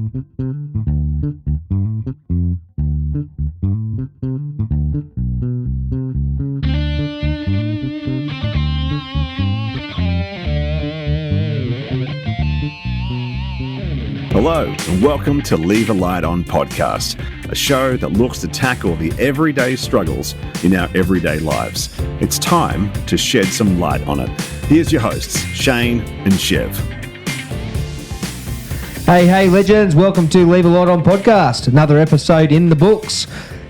Hello and welcome to Leave a Light On podcast, a show that looks to tackle the everyday struggles in our everyday lives. It's time to shed some light on it. Here's your hosts, Shane and Chev. Hey, legends, welcome to Leave a Light On podcast, another episode in the books.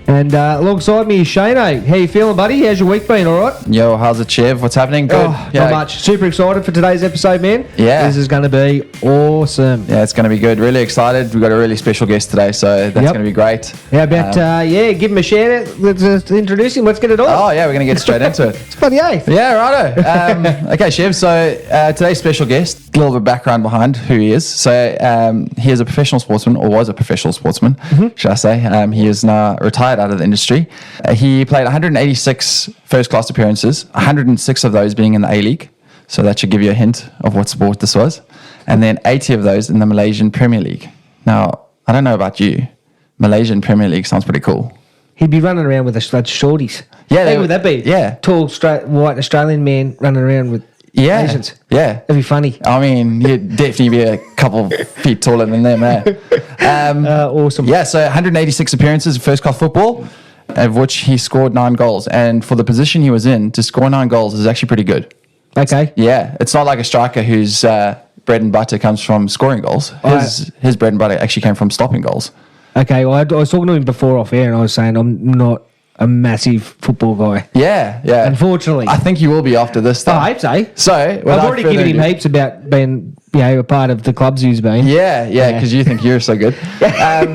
And alongside me is Shane. How you feeling, buddy? How's your week been, all right? Yo, how's it, Chev? What's happening? Good. Not much. Super excited for today's episode, man. Yeah. This is going to be awesome. Yeah, it's going to be good. Really excited. We've got a really special guest today, so that's going to be great. How about, give him a shout out. Let's introduce him. Let's get it on. Oh, yeah, we're going to get straight into it. It's bloody eighth. Yeah, righto. Okay, Chev, so today's special guest, a little bit of background behind who he is. So he is a professional sportsman, or was a professional sportsman, should I say. He is now retired out of the industry. He played 186 first-class appearances, 106 of those being in the A-League. So that should give you a hint of what sport this was. And then 80 of those in the Malaysian Premier League. Now, I don't know about you. Malaysian Premier League sounds pretty cool. He'd be running around with a shorties. Yeah. How would that be? Yeah. Tall, straight, white Australian man running around with Asians. Yeah. That'd be funny. I mean, you'd definitely be a couple feet taller than them, eh? Awesome. Yeah, so 186 appearances in first-class football, of which he scored 9 goals. And for the position he was in, to score 9 goals is actually pretty good. Okay. Yeah, it's not like a striker whose bread and butter comes from scoring goals. His bread and butter actually came from stopping goals. Okay, well, I was talking to him before off air, and I was saying I'm not a massive football guy. Yeah. Unfortunately. I think you will be after this stuff. I hope so. So, I've already given him heaps about being, a part of the clubs he's been. Yeah, because you think you're so good.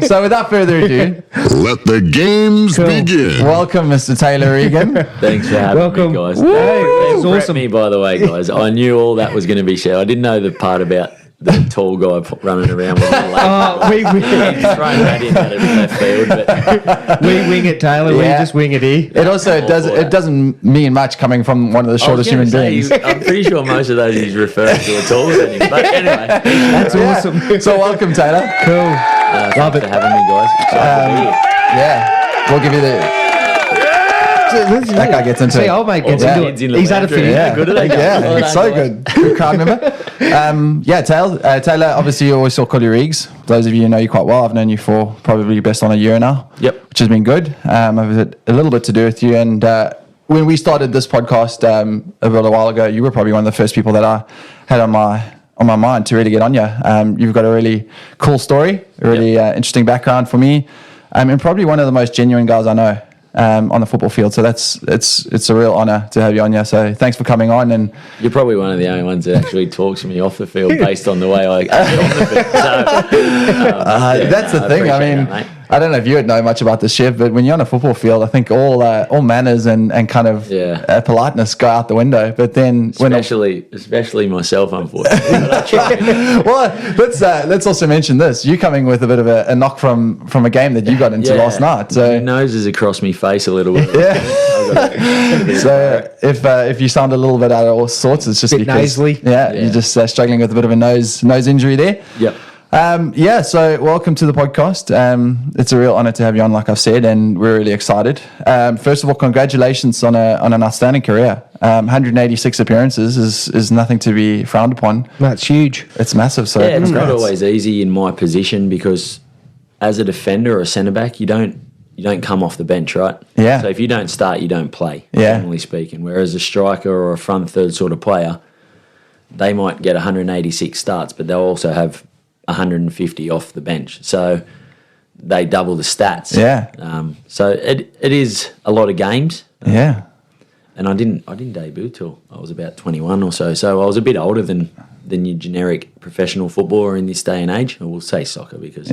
So without further ado, Let the games begin. welcome Mr. Taylor Regan. Thanks for having Welcome. me, guys. Woo! That's Awesome. me, by the way, guys. I knew all that was going to be shared. I didn't know the part about the tall guy running around with the leg. We Throwing that in out of left field, but wing it, Taylor. We Yeah. just wing it here. It also doesn't mean much coming from one of the shortest human beings. I'm pretty sure most of those he's referring to are taller than him. But anyway, That's awesome. So welcome, Taylor. Cool. thanks for having me, guys. Excited to be here. Yeah, we'll give you the. That guy gets into See, it. old mate gets Yeah. into it. He's had a few. Yeah, Good at that. yeah, Well done, so guys. good. Good crowd member. Taylor, obviously you always still call you Regs. Those of you who know you quite well, I've known you for probably best on a year now. Yep. Which has been good. I've had a little bit to do with you. And when we started this podcast about a while ago, you were probably one of the first people that I had on my mind to really get on you. You've got a really cool story, a really interesting background for me, and probably one of the most genuine guys I know. On the football field, so it's a real honour to have you on here. So thanks for coming on. And You're probably one of the only ones that actually talks to me off the field based on the way I act on the field. So, that's the thing. I appreciate mean, that, mate. I don't know if you would know much about this, Chev, but when you're on a football field, I think all manners and kind of politeness go out the window. But then especially myself, unfortunately. But I try. well, let's also mention this. You coming with a bit of a knock from a game that you got into last night. So your nose is across my face a little bit. So if you sound a little bit out of all sorts, it's just Bit because nasally. you're just struggling with a bit of a nose injury there. Yep. So welcome to the podcast. It's a real honour to have you on, like I've said, and we're really excited. First of all, congratulations on an outstanding career. 186 appearances is nothing to be frowned upon. That's huge. It's massive. So It's not congrats. always easy in my position because as a defender or a centre back, you don't come off the bench, right? Yeah. So if you don't start, you don't play, Yeah. generally speaking. Whereas a striker or a front third sort of player, they might get 186 starts, but they'll also have 150 off the bench. So they double the stats. Yeah. So it is a lot of games. Yeah. And I didn't debut till I was about 21 or so. So I was a bit older than your generic professional footballer in this day and age. I will say soccer because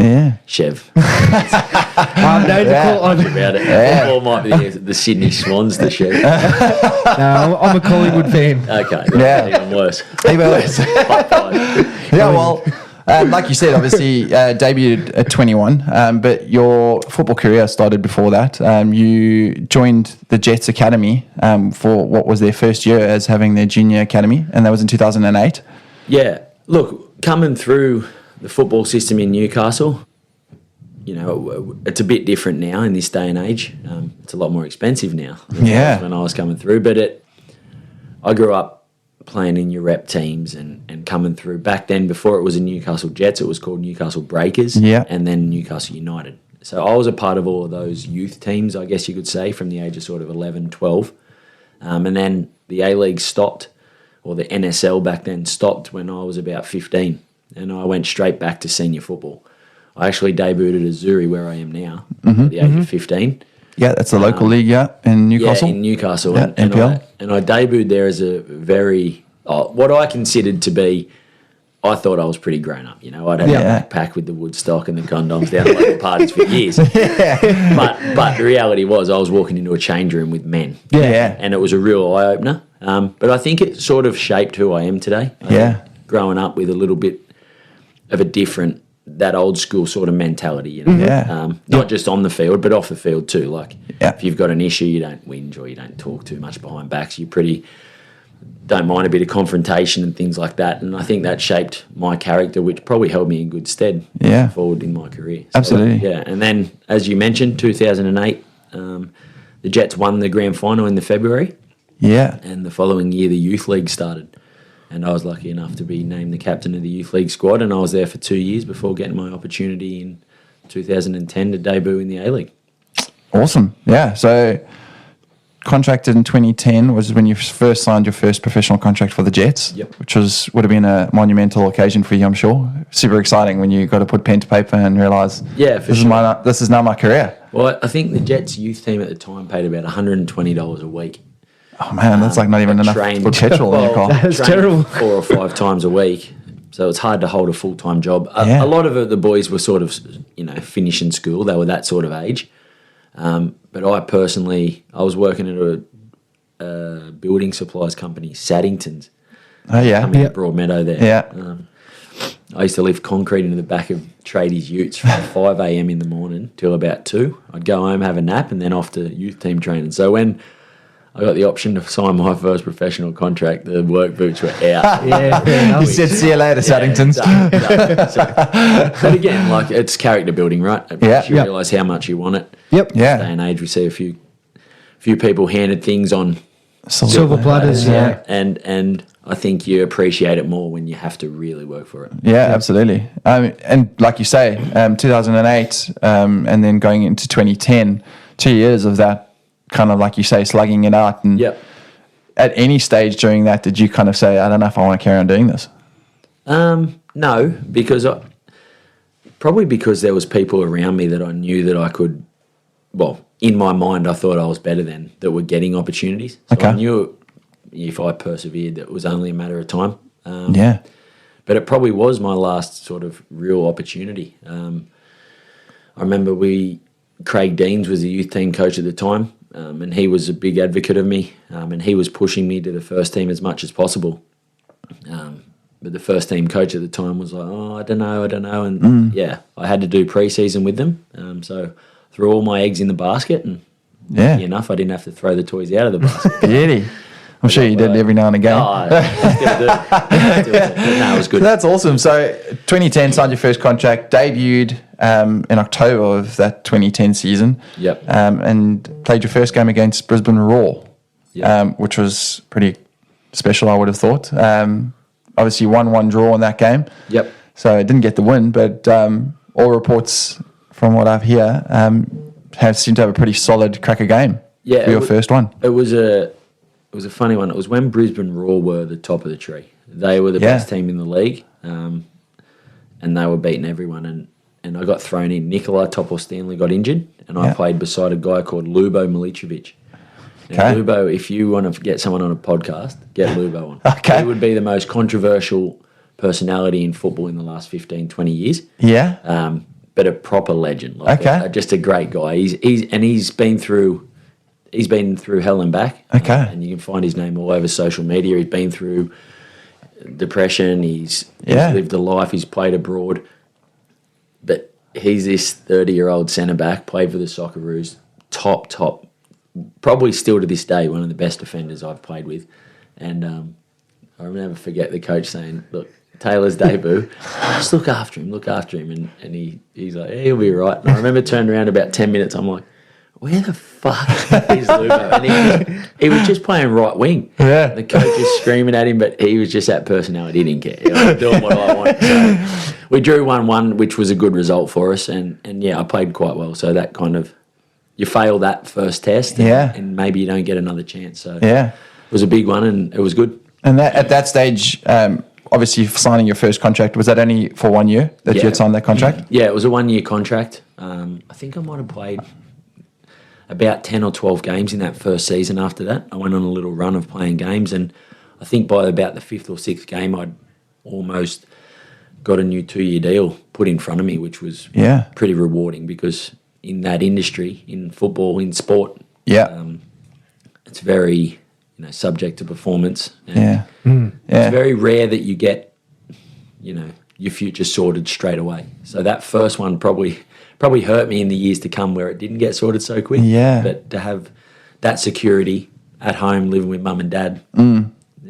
Chev. I'm known to call. About it. Football might be the Sydney Swans to Chev. No, I'm a Collingwood fan. Okay. Yeah. Even worse. Yeah, well, like you said, obviously debuted at 21, but your football career started before that. You joined the Jets Academy for what was their first year as having their junior academy, and that was in 2008. Yeah. Look, coming through the football system in Newcastle, you know, it's a bit different now in this day and age. It's a lot more expensive now than it was when I was coming through. But I grew up playing in your rep teams and coming through. Back then, before it was a Newcastle Jets, it was called Newcastle Breakers and then Newcastle United. So I was a part of all of those youth teams, I guess you could say, from the age of sort of 11, 12. And then the A-League stopped, or the NSL back then stopped when I was about 15. And I went straight back to senior football. I actually debuted at Zuri, where I am now, at the age of 15. Yeah, that's the local league, in Newcastle. Yeah, in Newcastle. Yeah, NPL. And I debuted there as a very, what I considered to be, I thought I was pretty grown up. You know, I'd had a backpack with the Woodstock and the condoms down at local parties for years. But the reality was I was walking into a change room with men. Yeah. And it was a real eye-opener. But I think it sort of shaped who I am today. I think growing up with a little bit of a different, that old school sort of mentality, you know. Not just on the field, but off the field too. Like, if you've got an issue, you don't whinge or you don't talk too much behind backs. You don't mind a bit of confrontation and things like that. And I think that shaped my character, which probably held me in good stead forward in my career. So, absolutely. And then, as you mentioned, 2008, the Jets won the grand final in the February. Yeah. And the following year, the Youth League started. And I was lucky enough to be named the captain of the Youth League squad, and I was there for 2 years before getting my opportunity in 2010 to debut in the A-League. Awesome. Yeah. So contracted in 2010 was when you first signed your first professional contract for the Jets, which would have been a monumental occasion for you, I'm sure. Super exciting when you got to put pen to paper and realise this is now my career. Well, I think the Jets youth team at the time paid about $120 a week. Oh, man, that's like not even enough for petrol in your car. That's terrible. 4 or 5 times a week. So it's hard to hold a full-time job. A lot of the boys were sort of, you know, finishing school. They were that sort of age. But I was working at a building supplies company, Saddington's. Oh, yeah. In Broadmeadow there. Yeah. I used to lift concrete in the back of tradies' utes from 5 a.m. in the morning till about 2. I'd go home, have a nap, and then off to youth team training. So when I got the option to sign my first professional contract, the work boots were out. You said, see you later, Saddingtons. But again, like, it's character building, right? You realise how much you want it. Yep. Yeah. Day and age, we see a few people handed things on silver platters. And I think you appreciate it more when you have to really work for it. Yeah, absolutely. And like you say, 2008 and then going into 2010, 2 years of that, kind of like you say, slugging it out. And at any stage during that, did you kind of say, I don't know if I want to carry on doing this? No, because probably because there was people around me that I knew that I could, well, in my mind, I thought I was better than, that were getting opportunities. So I knew if I persevered, that it was only a matter of time. But it probably was my last sort of real opportunity. I remember Craig Deans was the youth team coach at the time. And he was a big advocate of me, and he was pushing me to the first team as much as possible. But the first team coach at the time was like, I don't know. And I had to do pre-season with them. So threw all my eggs in the basket, and lucky enough, I didn't have to throw the toys out of the basket. Beauty. I'm sure you did every now and again. Still do. No, it was good. So that's awesome. So 2010 signed your first contract, debuted in October of that 2010 season. Yep. And played your first game against Brisbane Roar, which was pretty special, I would have thought. Obviously, 1-1 draw in that game. Yep. So I didn't get the win, but all reports from what I've heard seem to have a pretty solid cracker game for your first one. It was a funny one. It was when Brisbane Roar were the top of the tree. They were the best team in the league, and they were beating everyone. And I got thrown in. Nikolai Topor-Stanley got injured, and I played beside a guy called Lubo Milicevic. Now, Lubo, if you want to get someone on a podcast, get Lubo on. Okay. He would be the most controversial personality in football in the last 15, 20 years. Yeah. But a proper legend. Just a great guy. He's been through hell and back. Okay. And you can find his name all over social media. He's been through depression. He's lived a life. He's played abroad. But he's this 30-year-old centre-back, played for the Socceroos, top, probably still to this day, one of the best defenders I've played with. And I'll never forget the coach saying, look, Taylor's debut. Just look after him. And he's like, yeah, he'll be right. And I remember turning around about 10 minutes. I'm like, where the fuck is Lubo? And he was just playing right wing. Yeah. The coach is screaming at him, but he was just that personality. He didn't care. He was doing what I wanted. So we drew 1-1, which was a good result for us. And yeah, I played quite well. So that kind of, you fail that first test and maybe you don't get another chance. So it was a big one and it was good. And at that stage, obviously signing your first contract, was that only for 1 year that you had signed that contract? Yeah, it was a 1 year contract. I think I might have played about 10 or 12 games in that first season after that. I went on a little run of playing games, and I think by about the 5th or 6th game, I'd almost got a new 2-year deal put in front of me, which was pretty rewarding because in that industry, in football, in sport, it's very subject to performance. And it's very rare that you get, your future sorted straight away. So that first one probably hurt me in the years to come where it didn't get sorted so quick. Yeah. But to have that security at home, living with mum and dad,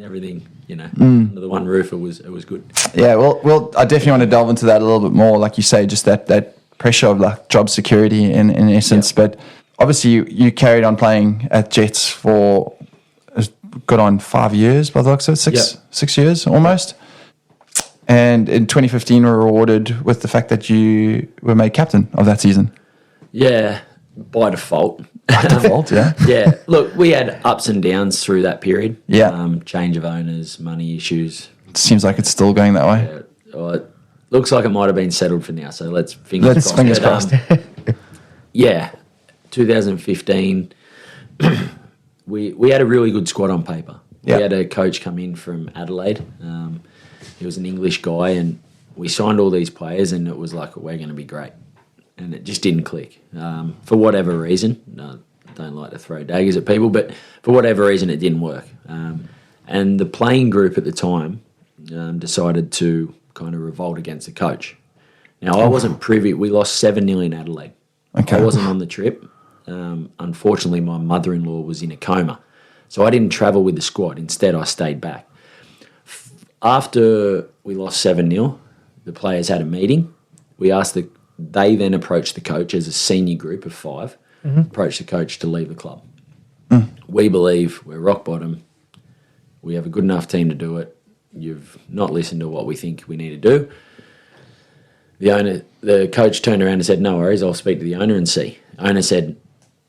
everything, under the one roof, it was good. Yeah, well, I definitely want to delve into that a little bit more. Like you say, just that pressure of like job security in essence. Yeah. But obviously you carried on playing at Jets for got on 5 years by the looks of it, 6 years almost. And in 2015, we were rewarded with the fact that you were made captain of that season. Yeah, by default. By default, yeah. Yeah. Look, we had ups and downs through that period. Yeah. Change of owners, money issues. It seems like it's still going that way. Yeah. Well, it looks like it might have been settled for now, so let's fingers crossed. Yeah, 2015, we had a really good squad on paper. We had a coach come in from Adelaide. He was an English guy, and we signed all these players, and it was like, we're going to be great. And it just didn't click. For whatever reason, I don't like to throw daggers at people, but for whatever reason, it didn't work. And the playing group at the time decided to kind of revolt against the coach. Now, I wasn't privy. We lost 7-0 in Adelaide. Okay. I wasn't on the trip. Unfortunately, my mother-in-law was in a coma. So I didn't travel with the squad. Instead, I stayed back. After we lost 7-0, the players had a meeting. They then approached the coach as a senior group of 5, approached the coach to leave the club. We believe we're rock bottom. We have a good enough team to do it. You've not listened to what we think we need to do. The coach turned around and said, no worries, I'll speak to the owner and see. The owner said,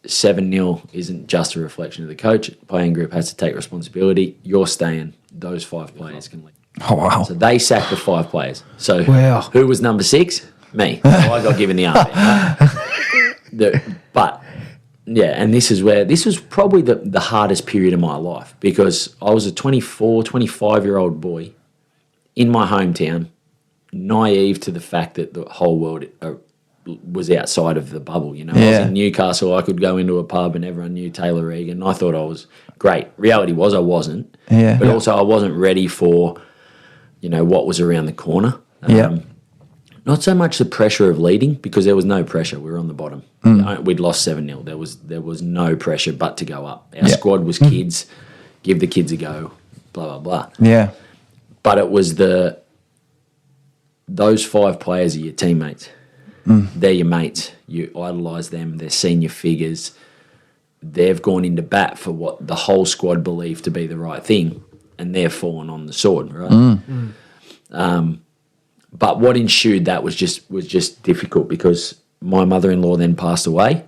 7-0 isn't just a reflection of the coach. The playing group has to take responsibility. You're staying. Those 5 players can leave. Oh, wow. So they sacked the 5 players. So who was number 6? Me. So I got given the armband. And this was probably the hardest period of my life because I was a 24, 25-year-old boy in my hometown, naive to the fact that the whole world was outside of the bubble. I was in Newcastle. I could go into a pub and everyone knew Taylor Regan. I thought I was great. Reality was I wasn't. But also I wasn't ready for, what was around the corner. Not so much the pressure of leading because there was no pressure. We were on the bottom. We'd lost 7-0. There was no pressure but to go up. Our squad was kids. Give the kids a go. Blah, blah, blah. Yeah. But it was those 5 players are your teammates. They're your mates. You idolise them. They're senior figures. They've gone into bat for what the whole squad believed to be the right thing, and they're fallen on the sword, right? But what ensued that was just difficult because my mother-in-law then passed away.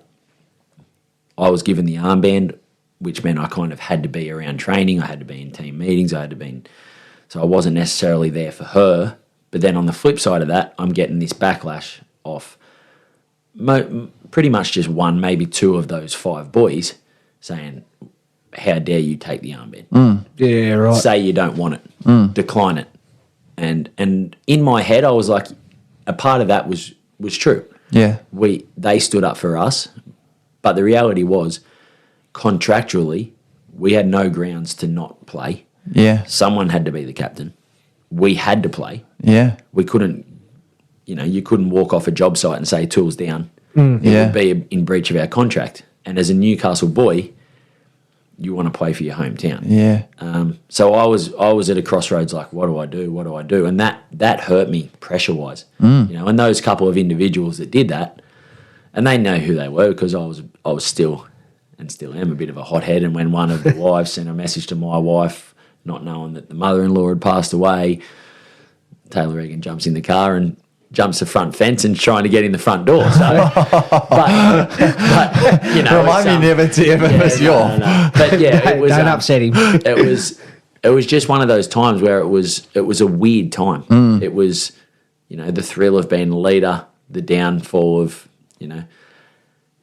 I was given the armband, which meant I kind of had to be around training. I had to be in team meetings. So I wasn't necessarily there for her. But then on the flip side of that, I'm getting this backlash off pretty much just 1, maybe 2 of those 5 boys saying, how dare you take the armband? Yeah, right. Say you don't want it. Decline it. And in my head, I was like, a part of that was true. Yeah. They stood up for us, but the reality was, contractually, we had no grounds to not play. Yeah. Someone had to be the captain. We had to play. Yeah. We couldn't, you couldn't walk off a job site and say tools down. It would be in breach of our contract. And as a Newcastle boy, you want to play for your hometown. Yeah. So I was at a crossroads, like, what do I do? What do I do? And that hurt me pressure wise. You know, and those couple of individuals that did that, and they know who they were, because I was still and still am a bit of a hothead. And when one of the wives sent a message to my wife, not knowing that the mother-in-law had passed away, Taylor Regan jumps in the car and jumps the front fence and trying to get in the front door. So, but you know, Remind me never to ever miss your. No. But yeah, it was Don't upset him. It was just one of those times where it was a weird time. It was, you know, the thrill of being a leader, the downfall of, you know,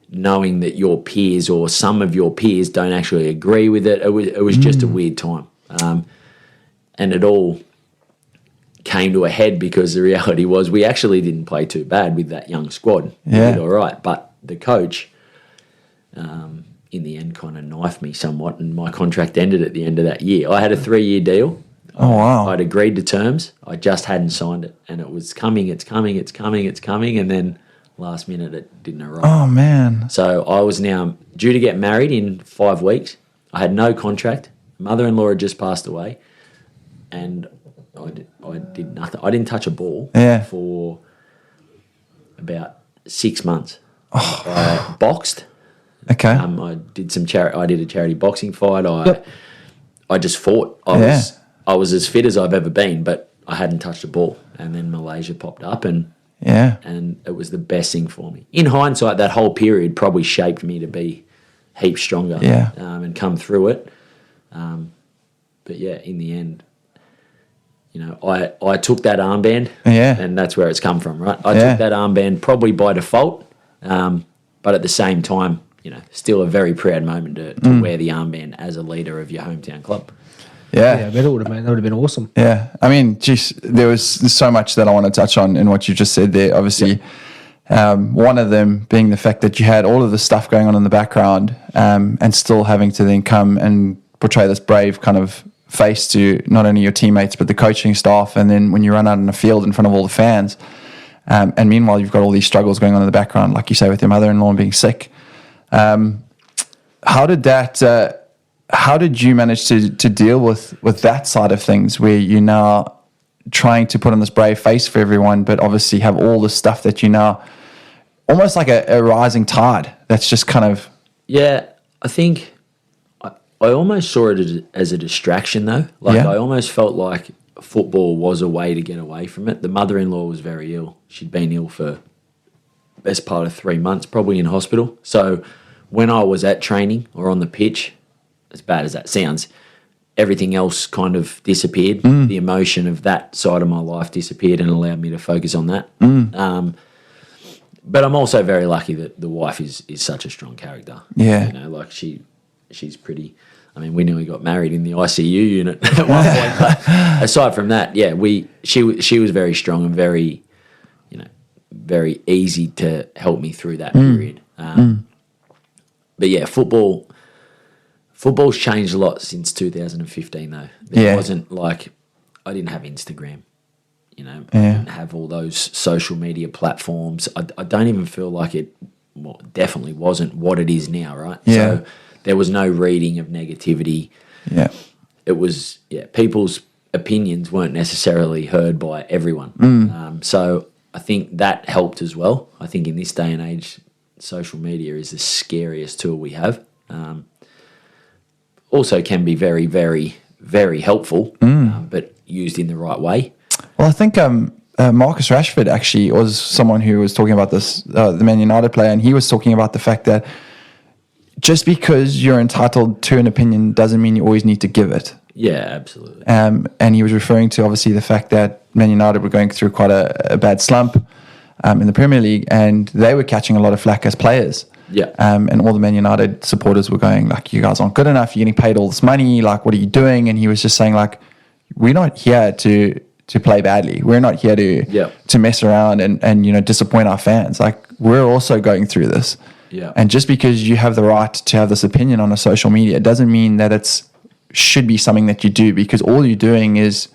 knowing that your peers or some of your peers don't actually agree with it. It was just a weird time, and it all came to a head because the reality was we actually didn't play too bad with that young squad. We did all right, but the coach, in the end, kind of knifed me somewhat, and my contract ended at the end of that year. I had a 3-year deal. Oh, wow. I'd agreed to terms. I just hadn't signed it, and it was coming, it's coming, and then last minute it didn't arrive. Oh, man. So I was now due to get married in 5 weeks. I had no contract. Mother-in-law had just passed away, and I did nothing. I didn't touch a ball for about 6 months. I boxed. Okay. I did some I did a charity boxing fight. I just fought. I was as fit as I've ever been, but I hadn't touched a ball. And then Malaysia popped up, and it was the best thing for me. In hindsight, that whole period probably shaped me to be heaps stronger. And come through it. But yeah, in the end, you know, I took that armband, and that's where it's come from, right? I took that armband probably by default, but at the same time, you know, still a very proud moment to wear the armband as a leader of your hometown club. Yeah, I bet it would have been awesome. Yeah, I mean, geez, there's so much that I want to touch on in what you just said there. Obviously, one of them being the fact that you had all of this stuff going on in the background, and still having to then come and portray this brave kind of face to not only your teammates but the coaching staff, and then when you run out in the field in front of all the fans, and meanwhile you've got all these struggles going on in the background, like you say, with your mother-in-law and being sick. How did you manage to deal with that side of things, where you're now trying to put on this brave face for everyone, but obviously have all this stuff that you now almost like a rising tide that's just kind of... Yeah, I think I almost saw it as a distraction, though. I almost felt like football was a way to get away from it. The mother-in-law was very ill. She'd been ill for the best part of 3 months, probably in hospital. So when I was at training or on the pitch, as bad as that sounds, everything else kind of disappeared. The emotion of that side of my life disappeared and allowed me to focus on that. But I'm also very lucky that the wife is such a strong character. Yeah. You know, like she's pretty... I mean, we nearly got married in the ICU unit at one point. But aside from that, she was very strong and very, you know, very easy to help me through that period. But yeah, football's changed a lot since 2015, though. It wasn't like I didn't have Instagram, you know, I didn't have all those social media platforms. I don't even feel like it definitely wasn't what it is now, right? Yeah. So there was no reading of negativity. Yeah. It was, people's opinions weren't necessarily heard by everyone. So I think that helped as well. I think in this day and age, social media is the scariest tool we have. Also can be very, very, very helpful, but used in the right way. Well, I think Marcus Rashford actually was someone who was talking about this, the Man United player, and he was talking about the fact that just because you're entitled to an opinion doesn't mean you always need to give it. Yeah, absolutely. And he was referring to obviously the fact that Man United were going through quite a bad slump in the Premier League, and they were catching a lot of flack as players. Yeah. And all the Man United supporters were going like, you guys aren't good enough. You're getting paid all this money. Like, what are you doing? And he was just saying like, we're not here to play badly. We're not here to mess around and you know, disappoint our fans. Like, we're also going through this. Yeah. And just because you have the right to have this opinion on a social media, it doesn't mean that should be something that you do, because all you're doing is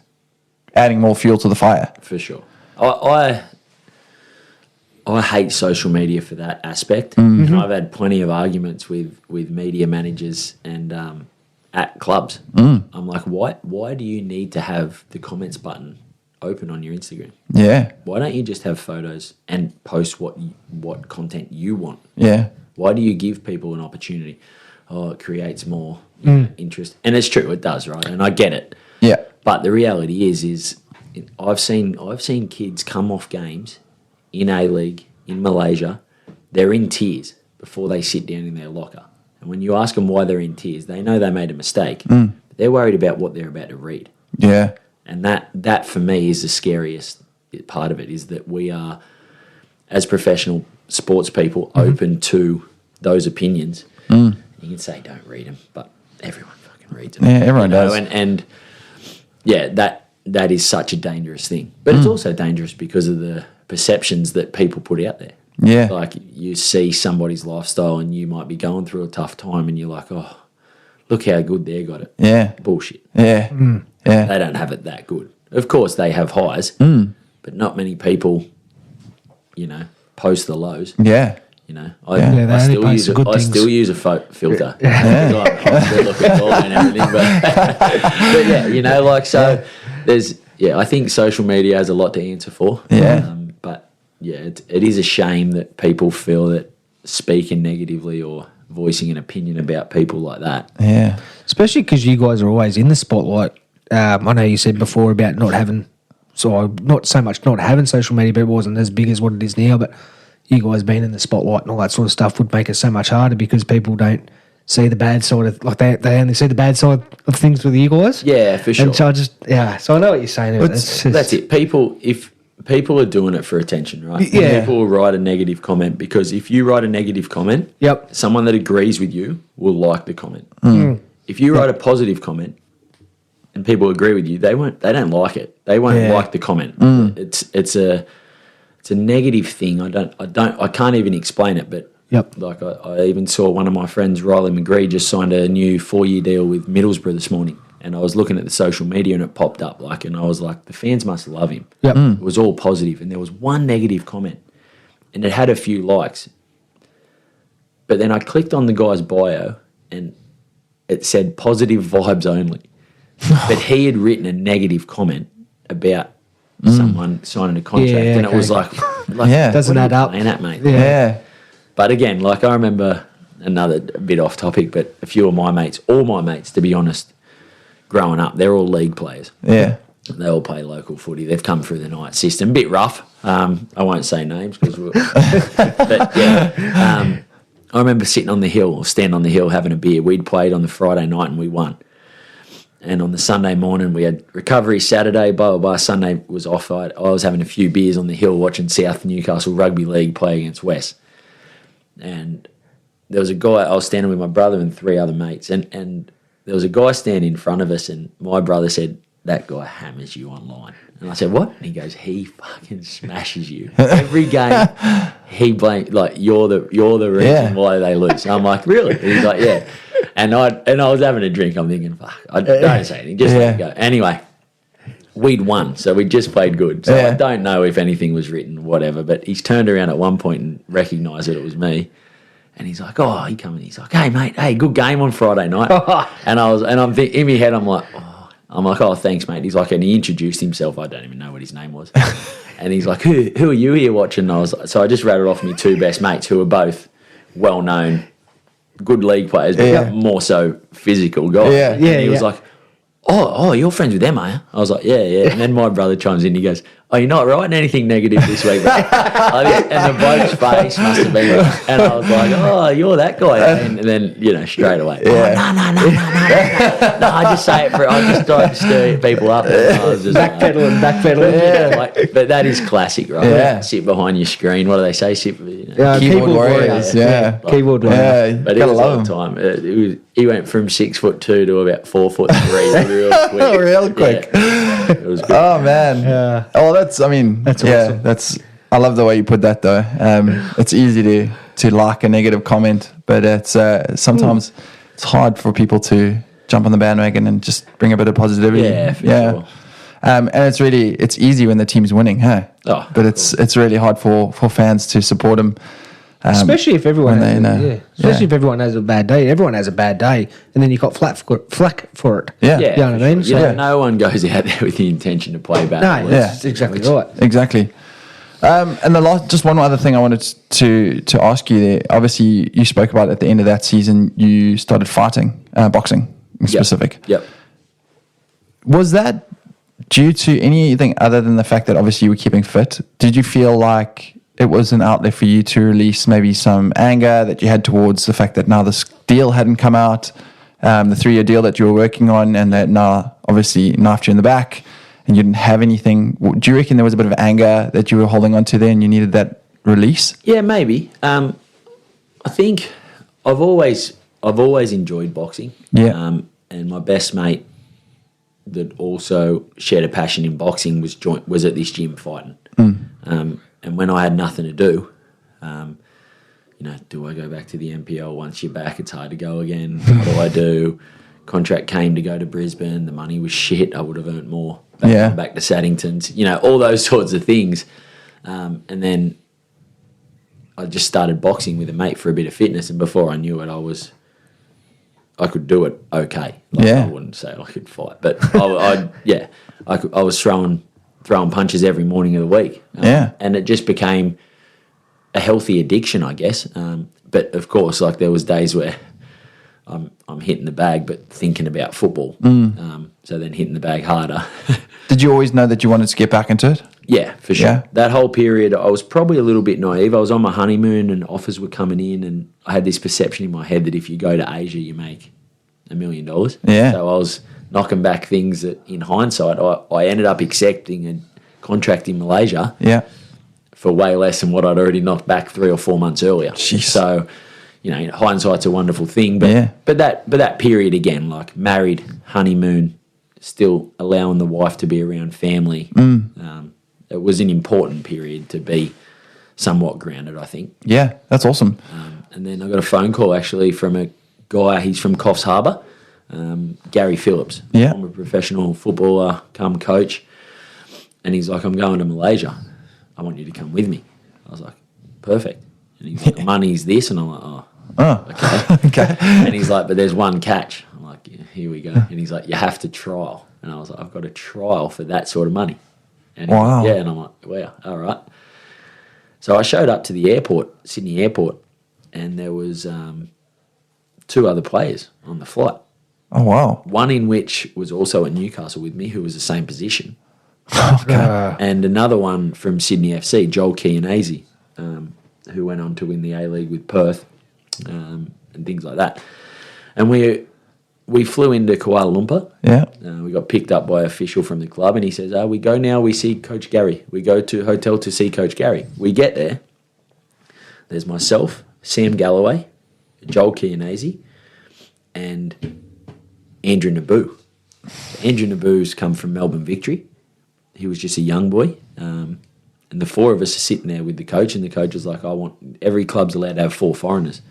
adding more fuel to the fire. For sure. I I hate social media for that aspect. And I've had plenty of arguments with media managers and at clubs. I'm like, why do you need to have the comments button open on your Instagram? Yeah. Why don't you just have photos and post what content you want? Yeah. Why do you give people an opportunity? Oh, it creates more interest. And it's true, it does, right? And I get it. Yeah. But the reality is I've seen kids come off games in A-League, in Malaysia, they're in tears before they sit down in their locker. And when you ask them why they're in tears, they know they made a mistake. But they're worried about what they're about to read. Yeah. And that for me is the scariest part of it, is that we are, as professional sports people, open to those opinions. You can say don't read them, but everyone fucking reads them. Yeah, everyone does. And yeah, that is such a dangerous thing. But it's also dangerous because of the perceptions that people put out there. Yeah. Like you see somebody's lifestyle and you might be going through a tough time and you're like, oh, look how good they got it. Yeah. Bullshit. Yeah. Yeah. They don't have it that good. Of course they have highs, but not many people, post the lows. Yeah. I still use a filter. I still look at all and everything, but there's, I think social media has a lot to answer for. Yeah. But it is a shame that people feel that speaking negatively or voicing an opinion about people like that. Yeah. Especially because you guys are always in the spotlight. I know you said before about not so much not having social media, but it wasn't as big as what it is now, but you guys being in the spotlight and all that sort of stuff would make it so much harder because people don't see the bad side of, like they only see the bad side of things with you guys. Yeah, for sure. And so I know what you're saying. That's it. If people are doing it for attention, right? Yeah. People will write a negative comment because if you write a negative comment, someone that agrees with you will like the comment. If you write a positive comment and people agree with you, they don't like it. They won't like the comment. It's a negative thing. I can't even explain it, but like I even saw one of my friends, Riley McGree, just signed a new 4-year deal with Middlesbrough this morning. And I was looking at the social media and it popped up, and I was like, the fans must love him. It was all positive, and there was one negative comment, and it had a few likes. But then I clicked on the guy's bio, and it said positive vibes only. But he had written a negative comment about someone signing a contract, and it was like doesn't add up. Playing at, mate. Yeah. But again, I remember another bit off topic, but a few of my mates, all my mates, to be honest, growing up, they're all league players. Yeah. They all play local footy. They've come through the night system. Bit rough. I won't say names because I remember sitting on the hill or standing on the hill having a beer. We'd played on the Friday night and we won. And on the Sunday morning, we had recovery Saturday, blah, blah, blah. Sunday was off. I was having a few beers on the hill watching South Newcastle Rugby League play against West. And there was a guy, I was standing with my brother and 3 other mates, and there was a guy standing in front of us, and my brother said, that guy hammers you online. And I said, what? And he goes, he fucking smashes you. Every game, he blames, you're the reason why they lose. And I'm like, really? And he's like, yeah. And I was having a drink. I'm thinking, fuck, I don't say anything. Just let it go. Anyway, we'd won, so we just played good. So I don't know if anything was written, whatever, but he's turned around at one point and recognised that it was me. And he's like, oh, he come in. He's like, hey, mate, good game on Friday night. And I'm in my head, I'm like, oh, thanks, mate. He's like, and he introduced himself. I don't even know what his name was. And he's like, who are you here watching? And so I just rattled off my 2 best mates who are both well-known, good league players, but more so physical guys. Yeah. And he was like, oh, you're friends with them, are you? I was like, yeah. And then my brother chimes in. He goes, oh, you're not writing anything negative this week, mate. And the bloke's face must have been, and I was like, oh, you're that guy. And then, straight away, no, I just say it I just try to stir people up. And I was just backpedaling. But that is classic, right? Yeah. Sit behind your screen. What do they say? Keyboard warriors. Yeah. Keyboard warriors. Yeah. But it was all the time. He went from 6'2" to about 4'3" real quick. Real quick. Yeah. It was good. Oh man. Yeah. Oh, that's awesome. I love the way you put that though. It's easy to like a negative comment, but it's sometimes it's hard for people to jump on the bandwagon and just bring a bit of positivity. Yeah, for sure. And it's easy when the team's winning, hey? Oh, but it's really hard for fans to support them. Especially if everyone when has, if everyone has a bad day. Everyone has a bad day, and then you got flack for it. Yeah. Yeah, You know what I mean? You know, no one goes out there with the intention to play bad. No, that's exactly right. Exactly. And just one other thing I wanted to ask you there. Obviously, you spoke about at the end of that season, you started fighting, boxing in specific. Yep. Was that due to anything other than the fact that obviously you were keeping fit? Did you feel like it was an outlet for you to release maybe some anger that you had towards the fact that now this deal hadn't come out, the 3-year deal that you were working on, and that now obviously knifed you in the back and you didn't have anything? Do you reckon there was a bit of anger that you were holding on to there and you needed that release? Yeah, maybe. I think I've always enjoyed boxing. Yeah. And my best mate that also shared a passion in boxing was at this gym fighting. And when I had nothing to do, do I go back to the NPL once you're back? It's hard to go again. What do I do? Contract came to go to Brisbane. The money was shit. I would have earned more. Back to Saddington's. All those sorts of things. And then I just started boxing with a mate for a bit of fitness. And before I knew it, I could do it okay. I wouldn't say I could fight, but I was throwing punches every morning of the week. And it just became a healthy addiction, I guess. But of course, like there was days where I'm hitting the bag, but thinking about football. So then hitting the bag harder. Did you always know that you wanted to get back into it? Yeah, for sure. Yeah. That whole period, I was probably a little bit naive. I was on my honeymoon and offers were coming in, and I had this perception in my head that if you go to Asia, you make $1 million. Yeah. So I was knocking back things that, in hindsight, I ended up accepting a contract in Malaysia. Yeah. For way less than what I'd already knocked back 3 or 4 months earlier. Jeez. So, hindsight's a wonderful thing. But that period again, like married, honeymoon, still allowing the wife to be around family. It was an important period to be somewhat grounded, I think. Yeah, that's awesome. And then I got a phone call actually from a guy. He's from Coffs Harbour, Gary Phillips. Yeah. I'm a professional footballer, come coach. And he's like, I'm going to Malaysia. I want you to come with me. I was like, perfect. And he's like, the money's this. And I'm like, okay. Okay. And he's like, but there's one catch. I'm like, yeah, here we go. And he's like, you have to trial. And I was like, I've got a trial for that sort of money. And wow. Yeah, and I'm like, wow, all right. So I showed up to the airport, Sydney airport, and there was 2 other players on the flight. Oh, wow. One in which was also at Newcastle with me, who was the same position. Okay. And another one from Sydney FC, Joel Kearney, who went on to win the A-League with Perth and things like that. And we flew into Kuala Lumpur. Yeah. We got picked up by an official from the club, and he says, we go now, we see Coach Gary. We go to hotel to see Coach Gary. We get there. There's myself, Sam Galloway, Joel Kearney, and Andrew Naboo. Andrew Naboo's come from Melbourne Victory. He was just a young boy. And the 4 of us are sitting there with the coach, and the coach was like, every club's allowed to have 4 foreigners.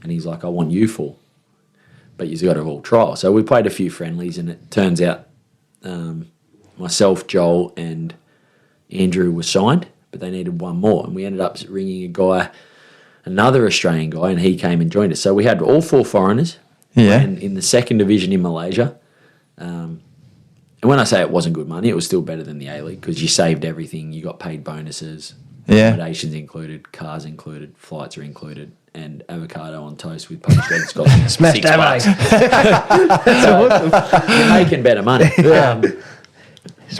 And he's like, I want you 4. But you've got to all trial. So we played a few friendlies, and it turns out myself, Joel, and Andrew were signed, but they needed one more. And we ended up ringing another Australian guy, and he came and joined us. So we had all 4 foreigners in the 2nd division in Malaysia. And when I say it wasn't good money, it was still better than the A-League because you saved everything. You got paid bonuses, accommodations included, cars included, flights are included, and avocado on toast with poached eggs cost Smashed $6. That's awesome. You're making better money.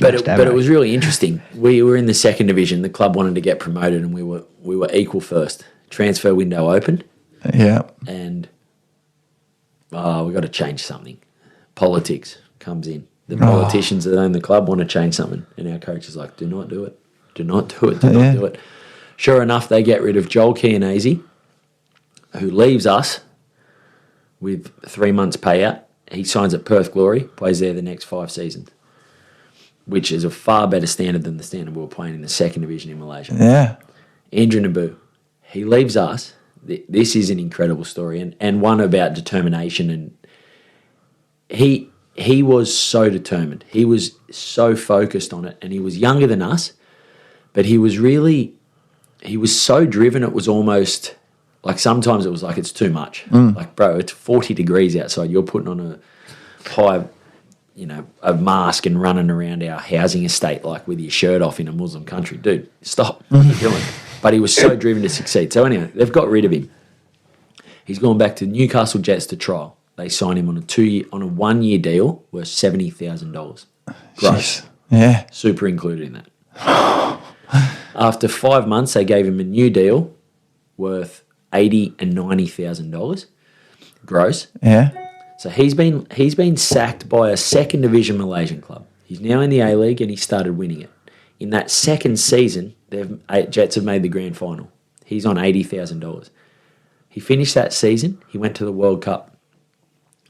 But it was really interesting. We were in the 2nd division. The club wanted to get promoted, and we were equal first. Transfer window opened. Yeah. And we got to change something. Politics comes in. The politicians that own the club want to change something, and our coach is like, do not do it. Do not do it. Do not do it. Sure enough, they get rid of Joel Kearney, who leaves us with 3 months payout. He signs at Perth Glory, plays there the next 5 seasons, which is a far better standard than the standard we were playing in the 2nd division in Malaysia. Yeah. Andrew Naboo, he leaves us. This is an incredible story and one about determination. And he was so determined. He was so focused on it, and he was younger than us, but he was so driven. It was almost like sometimes it was like it's too much. Like, bro, it's 40 degrees outside. You're putting on a high, a mask and running around our housing estate like with your shirt off in a Muslim country. Dude, stop. What are you doing? But he was so driven to succeed. So anyway, they've got rid of him. He's gone back to Newcastle Jets to trial. They signed him on a 1-year deal worth $70,000 gross. Yeah. Super included in that. After 5 months, they gave him a new deal worth $80,000 and $90,000 gross. Yeah. So he's been sacked by a second division Malaysian club. He's now in the A-League and he started winning it. In that second season, Jets have made the grand final. He's on $80,000. He finished that season. He went to the World Cup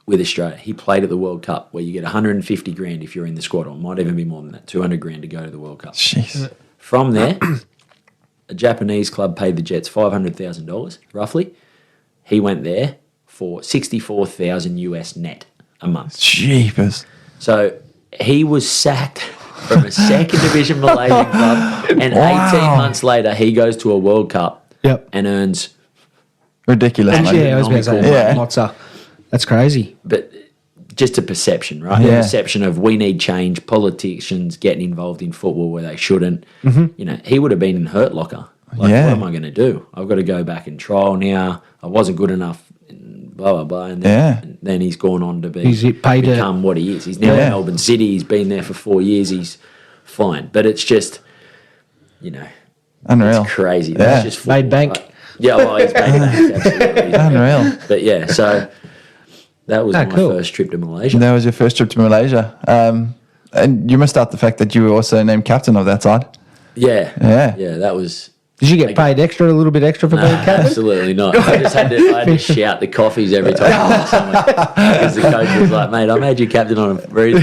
with Australia. He played at the World Cup where you get 150 grand if you're in the squad, or it might even be more than that, 200 grand to go to the World Cup. Jeez. From there, a Japanese club paid the Jets $500,000 roughly. He went there for $64,000 US net a month. Jeepers. So he was sacked from a second division Malaysian club, and 18 months later he goes to a World Cup and earns ridiculous. Yeah, I was about to say, lots of, that's crazy. But just a perception, right? Yeah. A perception of we need change, politicians getting involved in football where they shouldn't. He would have been in hurt locker. Like, what am I going to do? I've got to go back and trial now. I wasn't good enough, blah, blah, blah. And then he's gone on to become what he is. He's now in Melbourne City. He's been there for 4 years. He's fine. But it's just, unreal. It's crazy. Yeah. That's just football, Made bank. right? Yeah, well, he's made bank, absolutely. Unreal. But yeah, so that was my first trip to Malaysia. That was your first trip to Malaysia. And you missed out the fact that you were also named captain of that side. Yeah, that was... Did you get paid extra, a little bit extra for being captain? Absolutely not. I just had to shout the coffees every time I was somewhere because the coach was like, "Mate, I made you captain on a reason."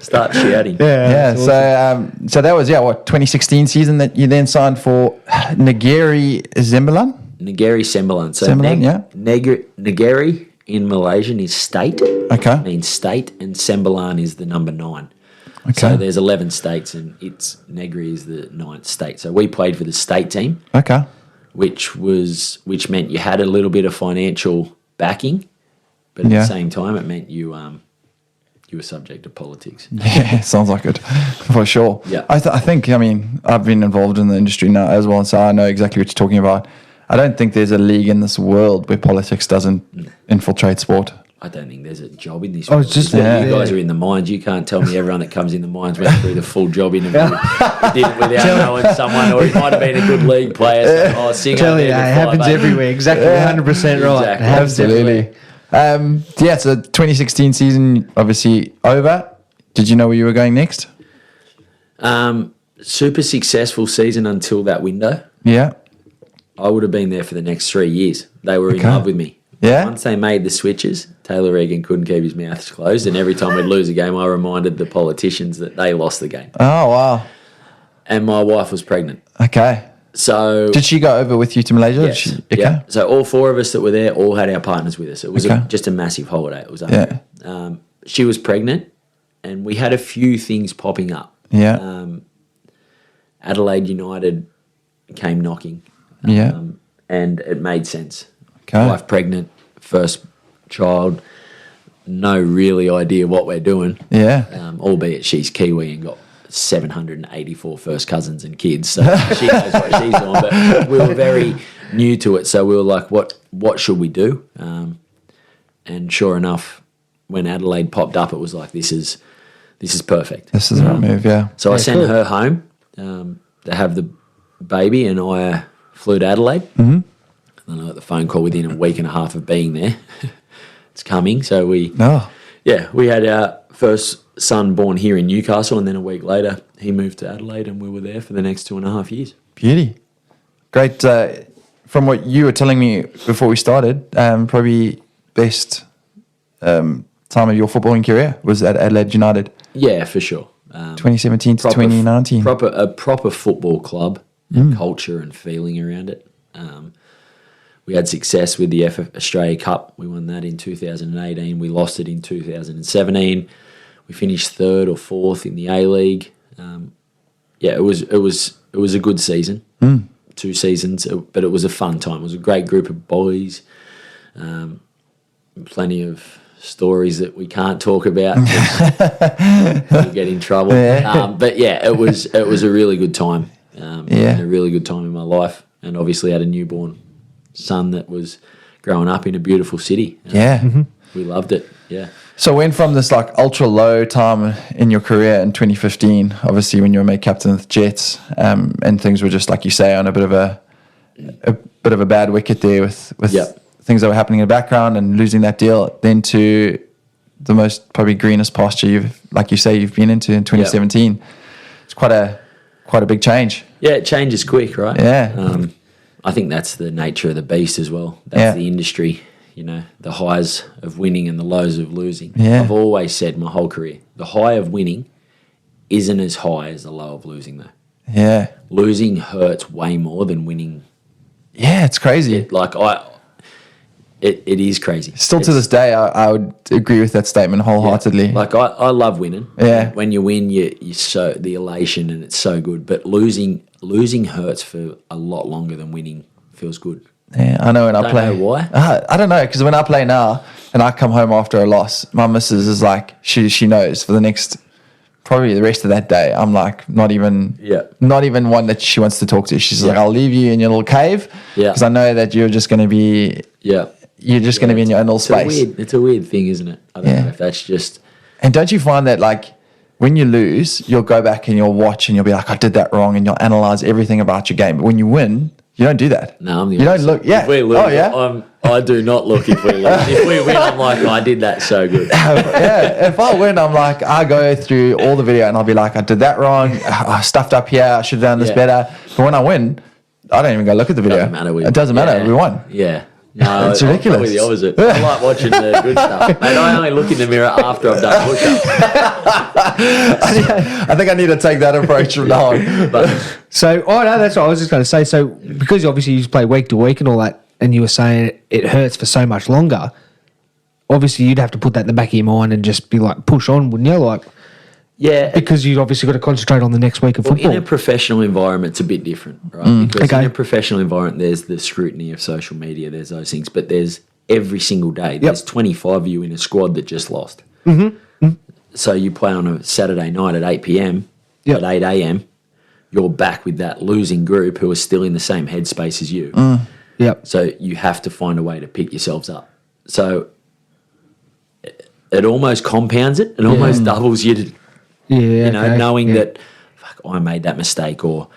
Start shouting. Awesome. So that was 2016 season that you then signed for Negeri Sembilan. Negeri Sembilan. So Sembilan, Negeri in Malaysian is state. Okay. Means state, and Sembilan is the number 9. Okay. So there's 11 states, and Negeri is the 9th state. So we played for the state team. Okay. Which meant you had a little bit of financial backing, but at the same time, it meant you were subject to politics. Yeah, sounds like it for sure. Yeah, I think. I mean, I've been involved in the industry now as well, so I know exactly what you're talking about. I don't think there's a league in this world where politics doesn't infiltrate sport. I don't think there's a job in this. I was just you guys are in the mines. You can't tell me everyone that comes in the mines went through the full job interview. Did it without knowing someone, or he might have been a good league player. So, sing Tell you, it happens everywhere. Exactly, 100% right. Exactly. Absolutely. So 2016 season obviously over. Did you know where you were going next? Super successful season until that window. Yeah. I would have been there for the next 3 years. They were in love with me. Yeah. Once they made the switches, Taylor Regan couldn't keep his mouth closed, and every time we'd lose a game, I reminded the politicians that they lost the game. Oh, wow. And my wife was pregnant. Okay. So did she go over with you to Malaysia? Yes. Yeah. So all 4 of us that were there all had our partners with us. It was just a massive holiday. It was she was pregnant, and we had a few things popping up. Yeah. Adelaide United came knocking. And it made sense. Okay. Wife pregnant, first child, no really idea what we're doing. Yeah. Albeit she's Kiwi and got 784 first cousins and kids, so she knows what she's doing. But we were very new to it, so we were like, what should we do? And sure enough, when Adelaide popped up, it was like, this is perfect. This is the right move, yeah. So I sent her home to have the baby, and I flew to Adelaide. Mm-hmm. And I got the phone call within a week and a half of being there. It's coming. So we had our first son born here in Newcastle, and then a week later he moved to Adelaide, and we were there for the next 2.5 years. Beauty. Great. From what you were telling me before we started, probably best time of your footballing career was at Adelaide United. Yeah, for sure. 2017 to 2019. A proper football club, and culture and feeling around it. We had success with the Australia Cup. We won that in 2018. We lost it in 2017. We finished third or fourth in the A-League. It was a good season. 2 seasons, but it was a fun time. It was a great group of boys. Plenty of stories that we can't talk about. We'll get in trouble. But yeah, it was a really good time. A really good time in my life, and obviously had a newborn son that was growing up in a beautiful city. We loved it. Yeah. So went from this like ultra low time in your career in 2015, obviously when you were made captain of the Jets, and things were just like you say on a bit of a bad wicket there with things that were happening in the background and losing that deal, then to the most probably greenest pasture you've been into in 2017. It's quite a big change. Yeah, it changes quick, right? Yeah. I think that's the nature of the beast as well. That's the industry. The highs of winning and the lows of losing. Yeah. I've always said my whole career, the high of winning isn't as high as the low of losing, though. Yeah. Losing hurts way more than winning. Yeah, it's crazy. It is crazy. Still to this day, I would agree with that statement wholeheartedly. Yeah. I love winning. Yeah. When you win, you so the elation and it's so good. But losing hurts for a lot longer than winning feels good. Yeah, I know when I play. Know why? I don't know, because when I play now and I come home after a loss, my missus is like, she knows for the next, probably the rest of that day, I'm like not even one that she wants to talk to. She's like, I'll leave you in your little cave because I know that you're just going to be you're just going to be in your own little space. It's a weird thing, isn't it? I don't know if that's just. And don't you find that like when you lose, you'll go back and you'll watch and you'll be like, I did that wrong, and you'll analyze everything about your game. But when you win, you don't do that. No, I'm the You opposite. don't look. Yeah. If we lose, I do not look if we lose. If we win, I'm like, I did that so good. If I win, I'm like, I go through all the video and I'll be like, I did that wrong. I stuffed up here. I should have done this better. But when I win, I don't even go look at the video. It doesn't matter. We won. Yeah. No, it's ridiculous. Probably the opposite. I like watching the good stuff. Mate, I only look in the mirror after I've done push-ups. I think I need to take that approach from now on. So, that's what I was just going to say. So, because obviously you just play week to week and all that, and you were saying it hurts for so much longer, obviously you'd have to put that in the back of your mind and just be like, push on, wouldn't you? Like, yeah. Because you've obviously got to concentrate on the next week of football. In a professional environment, it's a bit different, right? Because in a professional environment, there's the scrutiny of social media, there's those things, but there's every single day, there's 25 of you in a squad that just lost. So you play on a Saturday night at 8 p.m, at 8 a.m, you're back with that losing group who are still in the same headspace as you. So you have to find a way to pick yourselves up. So it almost compounds it. It almost doubles you. Knowing that fuck, I made that mistake, or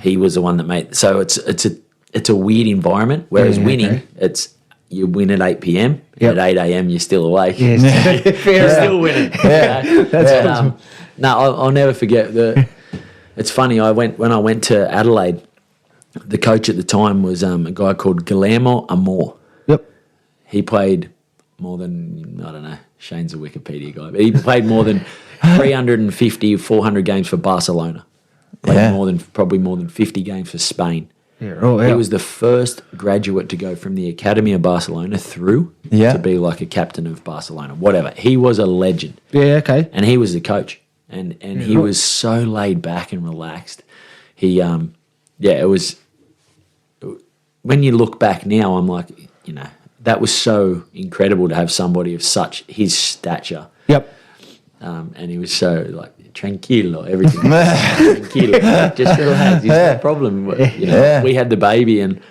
he was the one that made. So it's a weird environment. Whereas winning, it's you win at 8 p.m. At 8 a.m. you're still awake. You're still winning. That's awesome. No, I'll never forget the. It's funny. When I went to Adelaide. The coach at the time was a guy called Guillermo Amor. He played more than, I don't know, Shane's a Wikipedia guy, but he played more than 350, 400 games for Barcelona. Played probably more than 50 games for Spain. He was the first graduate to go from the Academy of Barcelona through to be like a captain of Barcelona, whatever. He was a legend. And he was the coach. And he was so laid back and relaxed. He, it was, when you look back now, I'm like, that was so incredible to have somebody of such his stature. And he was so like, tranquilo, everything. Tranquilo, just relax, it's no problem. We had the baby, and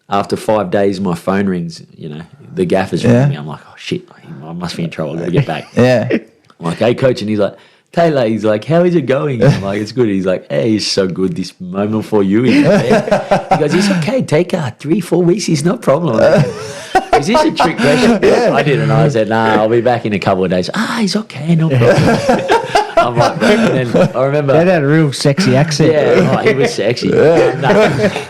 after 5 days, my phone rings, the gaffer's ringing me. I'm like, oh shit, I must be in trouble, I've got to get back. I'm like, hey coach, and he's like, Taylor, he's like, how is it going? I'm like, it's good. He's like, hey, it's so good this moment for you. He goes, it's okay, take 3-4 weeks, it's no problem. Like, is this a trick question? I didn't know. I said, nah, I'll be back in a couple of days. It's okay, no problem. I'm like, bro. And then I remember. That had a real sexy accent. He was sexy. I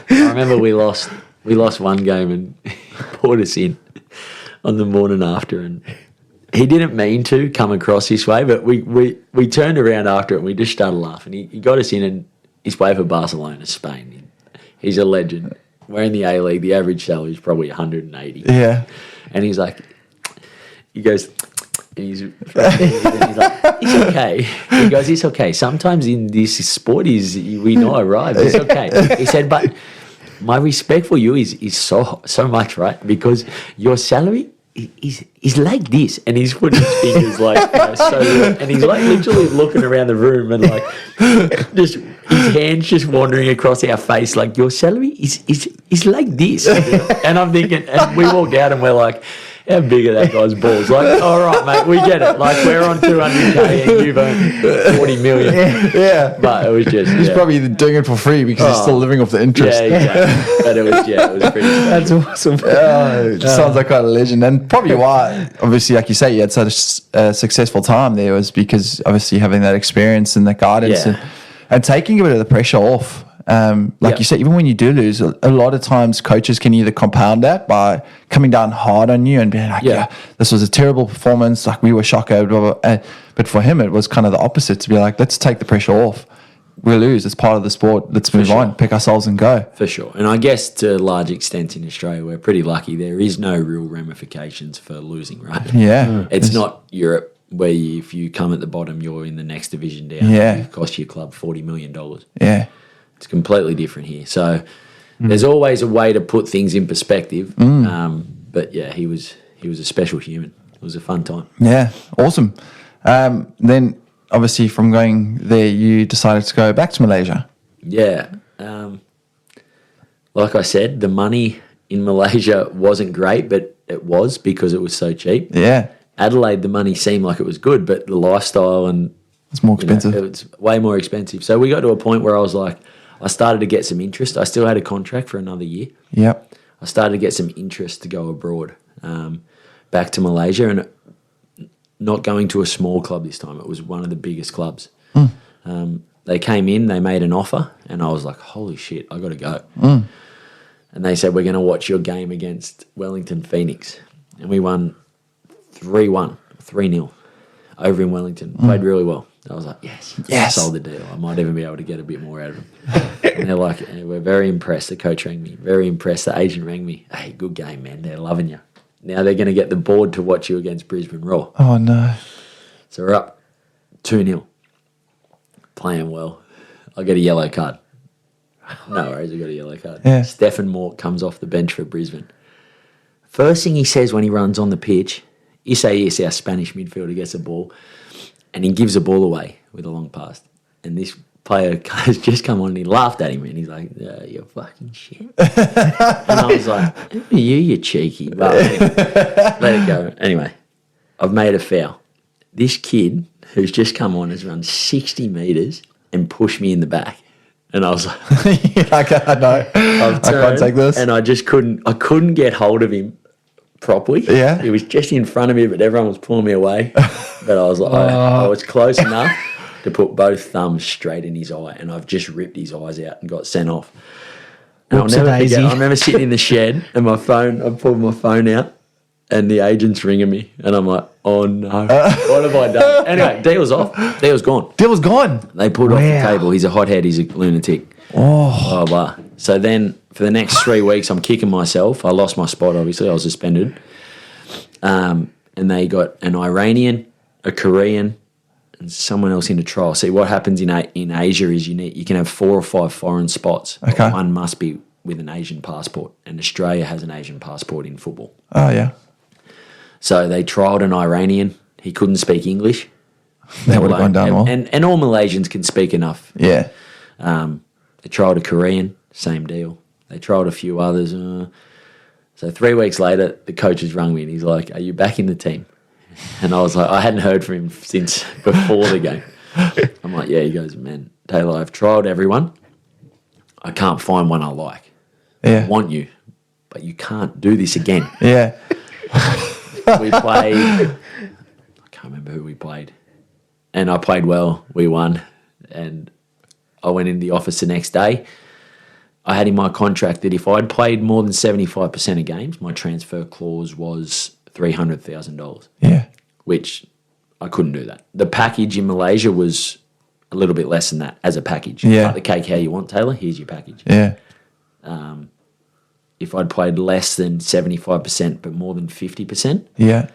remember we lost one game and he poured us in on the morning after, and he didn't mean to come across this way, but we turned around after it and we just started laughing. He got us in, and he's played for Barcelona, Spain. He's a legend. we're in the A-League. The average salary is probably 180. Yeah. And he goes, and he's like, it's okay. He goes, it's okay. Sometimes in this sport we know arrive. It's okay. He said, but my respect for you is so much, right? Because your salary is like this, and he's putting his fingers and he's like literally looking around the room and like just his hands just wandering across our face, like your salary is like this. And I'm thinking, and we walked out and we're like, how big are that guy's balls? Like, all right, mate, we get it. Like, we're on 200K and you've earned 40 million. Yeah. But it was just, He's probably doing it for free because he's still living off the interest. Yeah, exactly. But it was pretty That's awesome. It sounds like quite a legend. And probably why, obviously, like you say, you had such a successful time there was because obviously having that experience and that guidance and taking a bit of the pressure off. You said, even when you do lose, a lot of times coaches can either compound that by coming down hard on you and being like, this was a terrible performance, like we were shocked, blah, blah, blah. But for him, it was kind of the opposite, to be like, let's take the pressure off. We lose, it's part of the sport, let's move on, pick ourselves and go. For sure. And I guess to a large extent in Australia, we're pretty lucky. There is no real ramifications for losing, right? Yeah. It's not Europe where if you come at the bottom, you're in the next division down. Yeah. It costs your club $40 million. Yeah. It's completely different here. So there's always a way to put things in perspective. But yeah, he was a special human. It was a fun time. Yeah, awesome. Then obviously from going there, you decided to go back to Malaysia. Yeah. Like I said, the money in Malaysia wasn't great, but it was because it was so cheap. Yeah. Adelaide, the money seemed like it was good, but the lifestyle and it's more expensive. It's way more expensive. So we got to a point where I was like, I started to get some interest. I still had a contract for another year. Yep. I started to get some interest to go abroad, back to Malaysia, and not going to a small club this time. It was one of the biggest clubs. They came in, they made an offer, and I was like, holy shit, I got to go. And they said, we're going to watch your game against Wellington Phoenix. And we won 3-0 over in Wellington. Played really well. I was like, yes. I sold the deal. I might even be able to get a bit more out of them. And they're like, we're very impressed. The coach rang me. Very impressed. The agent rang me. Hey, good game, man. They're loving you. Now they're going to get the board to watch you against Brisbane Raw. Oh, no. So we're up 2-0. Playing well. I get a yellow card. No worries, I got a yellow card. Yeah. Stephen Moore comes off the bench for Brisbane. First thing he says when he runs on the pitch, Isaias, our Spanish midfielder, gets a ball and he gives the ball away with a long pass. And this player has just come on and he laughed at him and he's like, you're fucking shit. And I was like, who are you cheeky? But anyway, let it go. Anyway, I've made a foul. This kid who's just come on has run 60 metres and pushed me in the back. And I was like, I can't take this. And I just couldn't get hold of him properly. Yeah. He was just in front of me, but everyone was pulling me away. But I was like, I was close enough to put both thumbs straight in his eye, and I've just ripped his eyes out and got sent off. And I'll never forget, I remember sitting in the shed and I pulled my phone out and the agent's ringing me and I'm like, oh no, what have I done? Anyway, deal's off. Deal's gone. Deal was gone. They pulled off the table. He's a hothead. He's a lunatic. Blah, blah. So then for the next 3 weeks, I'm kicking myself. I lost my spot, obviously. I was suspended. And they got an Iranian, a Korean, and someone else into trial. See, what happens in Asia is you can have 4 or 5 foreign spots. Okay. One must be with an Asian passport, and Australia has an Asian passport in football. Oh, yeah. So they trialled an Iranian. He couldn't speak English. That would have gone down well. And all Malaysians can speak enough. Yeah. They trialled a Korean, same deal. They trialled a few others. So 3 weeks later, the coach has rung me and he's like, are you back in the team? And I was like, I hadn't heard from him since before the game. I'm like, yeah. He goes, man, Taylor, I've trialled everyone. I can't find one I like. Yeah. I want you, but you can't do this again. Yeah. We played, I can't remember who we played. And I played well. We won. And I went in the office the next day. I had in my contract that if I'd played more than 75% of games, my transfer clause was $300,000. Yeah. Which I couldn't do that. The package in Malaysia was a little bit less than that as a package. Yeah. Cut the cake how you want, Taylor. Here's your package. Yeah. if I'd played less than 75% but more than 50%, Yeah.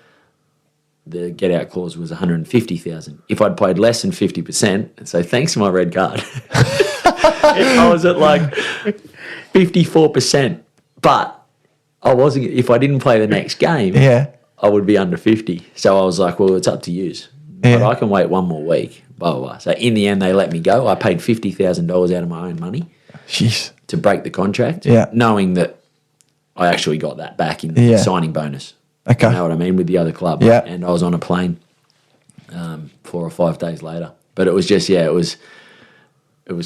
the get out clause was 150,000. If I'd played less than 50%, and so thanks to my red card, I was at like 54%. But I wasn't. If I didn't play the next game, Yeah. I would be under 50. So I was like, well, it's up to you. Yeah. But I can wait one more week. Blah, blah, blah. So in the end, they let me go. I paid $50,000 out of my own money Jeez. to break the contract, Yeah. knowing that I actually got that back in the Yeah. signing bonus. Okay. You know what I mean? With the other club. Yeah. And I was on a plane 4 or 5 days later. But it was just, it was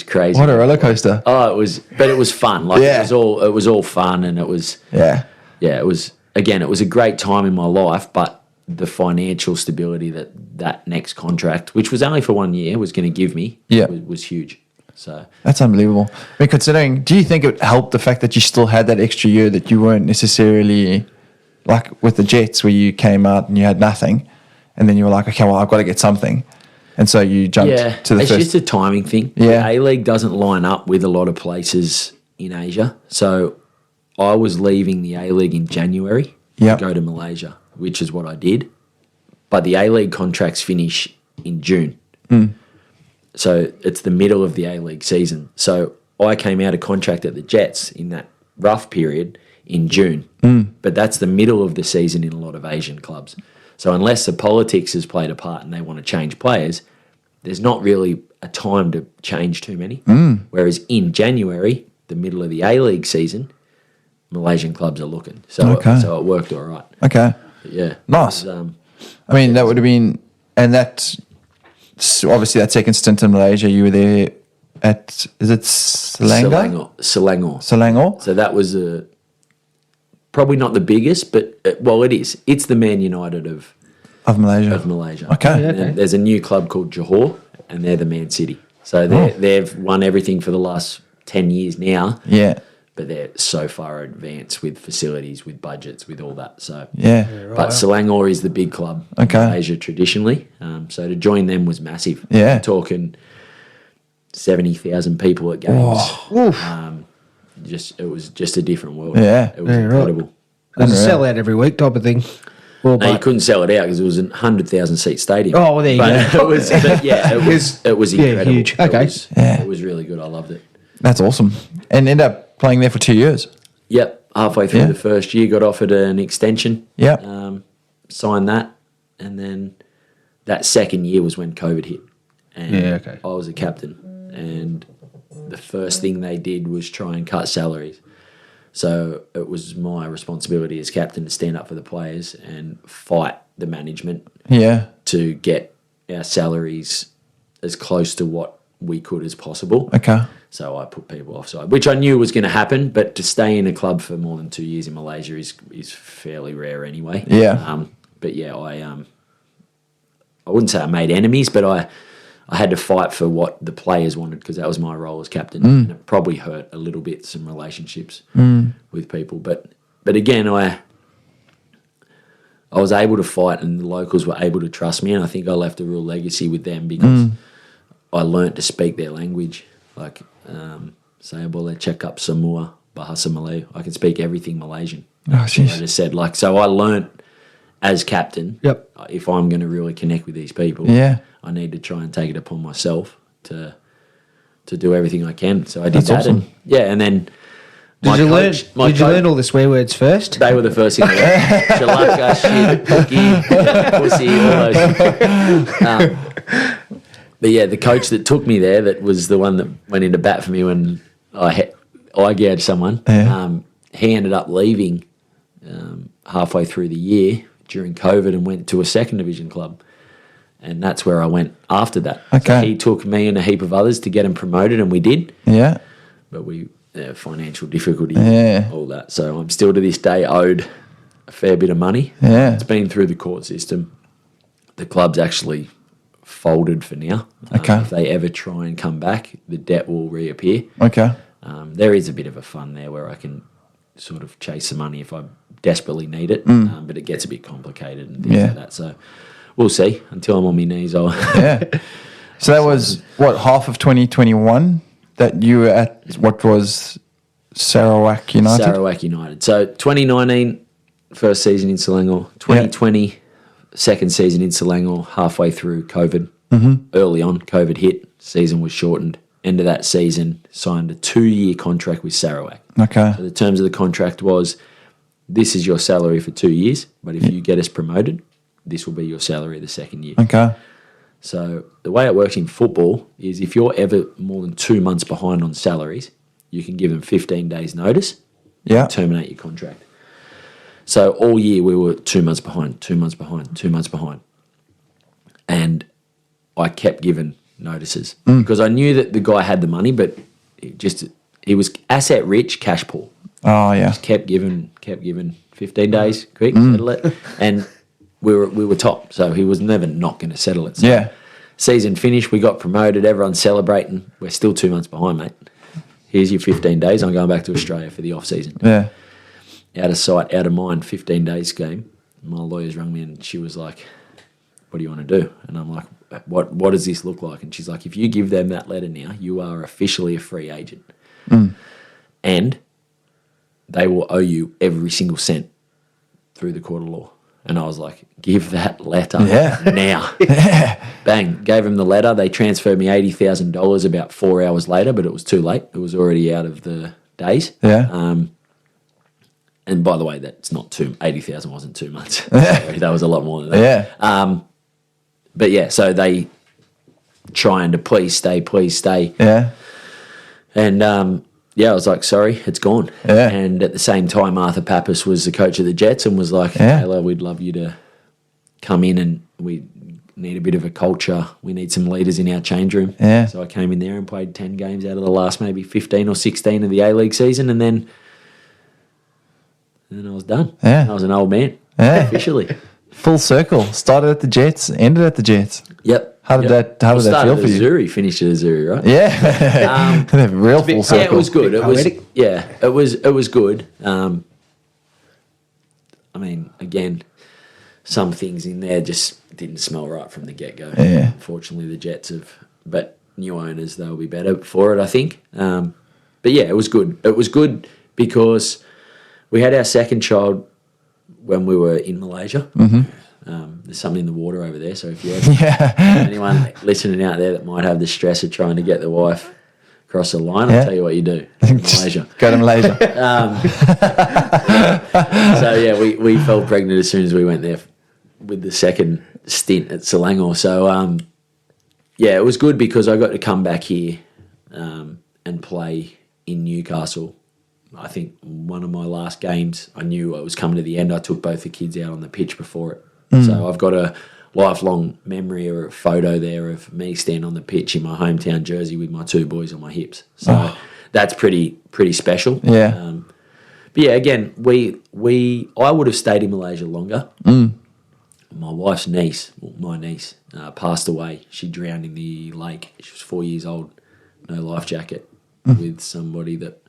crazy. What a roller coaster. Oh, it was fun. Like Yeah. it was all fun, and it was, Yeah. it was a great time in my life, but the financial stability that next contract, which was only for 1 year, was going to give me, Yeah. was huge. So That's unbelievable. I mean, considering, do you think it helped the fact that you still had that extra year that you weren't necessarily like with the Jets where you came out and you had nothing and then you were like, okay, well, I've got to get something. And so you jumped to the it's first. just a timing thing. Yeah. The A-League doesn't line up with a lot of places in Asia. So I was leaving the A-League in January Yep. to go to Malaysia, which is what I did. But the A-League contracts finish in June. So it's the middle of the A-League season. So I came out of contract at the Jets in that rough period in June. But that's the middle of the season in a lot of Asian clubs. So unless the politics has played a part and they want to change players, there's not really a time to change too many. Whereas in January, the middle of the A-League season, Malaysian clubs are looking. So, Okay. so it worked all right. Okay. But yeah. Nice. It was, I mean, that would have been, and that, so obviously that second stint in Malaysia, you were there at, is it Selangor? Selangor. Selangor? So that was probably not the biggest, but it is. It's the Man United of Of Malaysia. Malaysia. Okay. And then there's a new club called Johor, and they're the Man City. So they've won everything for the last 10 years now, Yeah. but they're so far advanced with facilities, with budgets, with all that. So Yeah. But Selangor is the big club Okay. in Malaysia traditionally. So to join them was massive. Yeah. I'm talking 70,000 people at games. It was just a different world. Yeah. It was Yeah, right. incredible. There's a Unreal. sellout every week type of thing. Well, No, you but couldn't sell it out because it was a 100,000 seat stadium. Oh, there you But go. It was, it was Yeah, incredible. huge. Okay. It was really good. I loved it. That's awesome. And ended up playing there for 2 years. Yep. Halfway through Yeah. the first year, got offered an extension. Yep. Signed that, and then that second year was when COVID hit. And Yeah, okay. I was a captain, and the first thing they did was try and cut salaries. So it was my responsibility as captain to stand up for the players and fight the management Yeah. to get our salaries as close to what we could as possible. Okay. So I put people offside, which I knew was going to happen. But to stay in a club for more than 2 years in Malaysia is fairly rare anyway. Yeah. But yeah, I wouldn't say I made enemies, but I had to fight for what the players wanted because that was my role as captain, and it probably hurt a little bit some relationships with people. But again, I was able to fight, and the locals were able to trust me, and I think I left a real legacy with them because I learnt to speak their language. Like, saya boleh cakap semua bahasa Melayu. I can speak everything Malaysian. Oh, I jeez. just said, like, so I learnt as captain, Yep. if I'm going to really connect with these people, Yeah. I need to try and take it upon myself to do everything I can. So I did That's that. awesome. And then Did you learn all the swear words first? They were the first thing I learned. Shalaka, shit, cookie, pussy, all those. But yeah, the coach that took me there, that was the one that went into bat for me when I gouged someone. Yeah. He ended up leaving halfway through the year during COVID and went to a second division club. And that's where I went after that. Okay. So he took me and a heap of others to get him promoted, and we did. Yeah. But financial difficulty, Yeah. all that. So I'm still to this day owed a fair bit of money. Yeah. It's been through the court system. The club's actually folded for now. Okay. If they ever try and come back, the debt will reappear. Okay. There is a bit of a fund there where I can sort of chase some money if I desperately need it, but it gets a bit complicated and things Yeah. like that. So we'll see. Until I'm on my knees, I'll... Yeah. So that was, what, half of 2021 that you were at what was Sarawak United. Sarawak United. So 2019, first season in Selangor. 2020, second season in Selangor. Halfway through COVID. Early on, COVID hit. Season was shortened. End of that season, signed a 2-year contract with Sarawak. Okay. So the terms of the contract was, this is your salary for 2 years, but if you get us promoted, this will be your salary the second year. Okay. So the way it works in football is if you're ever more than 2 months behind on salaries, you can give them 15 days notice, Yeah. terminate your contract. So all year we were 2 months behind, 2 months behind, 2 months behind. And I kept giving notices because I knew that the guy had the money, but he was asset rich, cash poor. Oh, yeah. Kept giving 15 days, quick, settle it. And we were top, so he was never not going to settle it. So Yeah. season finished, we got promoted, everyone's celebrating. We're still 2 months behind, mate. Here's your 15 days. I'm going back to Australia for the off season. Yeah. Out of sight, out of mind, 15 days scheme. My lawyers rang me and she was like, what do you want to do? And I'm like, what does this look like? And she's like, if you give them that letter now, you are officially a free agent. And they will owe you every single cent through the court of law. And I was like, give that letter now. Bang. Gave them the letter. They transferred me $80,000 about 4 hours later, but it was too late. It was already out of the days. Yeah. And by the way, that's not 80,000 wasn't 2 months. Sorry, that was a lot more than that. Yeah. But yeah, so they trying to please stay. Yeah. And I was like, sorry, it's gone. Yeah. And at the same time, Arthur Pappas was the coach of the Jets and was like, Taylor, we'd love you to come in and we need a bit of a culture. We need some leaders in our change room. Yeah. So I came in there and played 10 games out of the last maybe 15 or 16 of the A-League season and then I was done. Yeah. I was an old man. Yeah. Officially. Full circle. Started at the Jets, ended at the Jets. Yep. How did that feel Started for at you? Zuri, finished at Zuri, right? Yeah. Real full circle. Yeah, it was good. It was good. I mean, again, some things in there just didn't smell right from the get-go. Yeah. Unfortunately, the Jets but new owners, they'll be better for it, I think. But yeah, it was good. It was good because we had our second child when we were in Malaysia. There's something in the water over there, so if you have anyone listening out there that might have the stress of trying to get the wife across the line, I'll tell you what you do in Malaysia. Go to Malaysia. So yeah, we fell pregnant as soon as we went there with the second stint at Selangor. So yeah, it was good because I got to come back here and play in Newcastle. I think one of my last games, I knew it was coming to the end. I took both the kids out on the pitch before it. So I've got a lifelong memory or a photo there of me standing on the pitch in my hometown jersey with my two boys on my hips. So that's pretty special. Yeah. But yeah, again, I would have stayed in Malaysia longer. My wife's niece, my niece, passed away. She drowned in the lake. She was 4 years old, no life jacket, with somebody that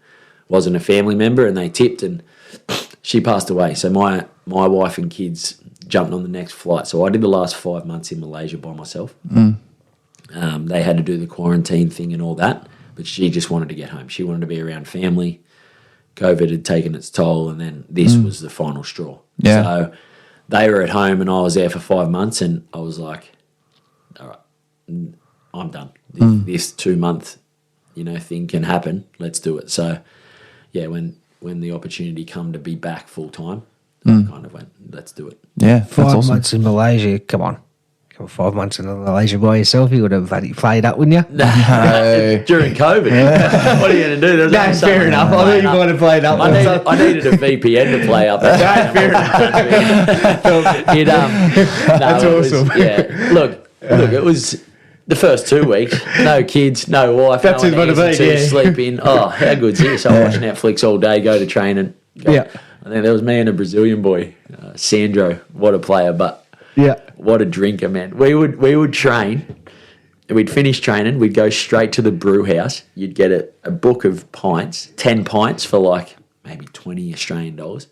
wasn't a family member, and they tipped, and she passed away. So my wife and kids jumped on the next flight. So I did the last 5 months in Malaysia by myself. They had to do the quarantine thing and all that, but she just wanted to get home. She wanted to be around family. COVID had taken its toll, and then this was the final straw. Yeah. So they were at home, and I was there for 5 months, and I was like, all right, I'm done. This 2 month, thing can happen. Let's do it. So yeah, when the opportunity come to be back full time, I kind of went, let's do it. Yeah, that's 5 awesome. months in Malaysia, come on. 5 months in Malaysia by yourself, you would have played up, wouldn't you? No. During COVID. What are you going to do? No, fair enough. I thought you might have played up. I needed a VPN to play up. Fair enough. That's awesome. Look, it was the first 2 weeks. No kids, no wife. That's no it, what one it to is, yeah. sleep in. Oh, how good's this? I watch Netflix all day, go to training. Yeah. I think there was me and a Brazilian boy, Sandro. What a player, but Yeah. what a drinker, man. We would train. We'd finish training. We'd go straight to the brew house. You'd get a book of pints, 10 pints for like maybe 20 Australian dollars.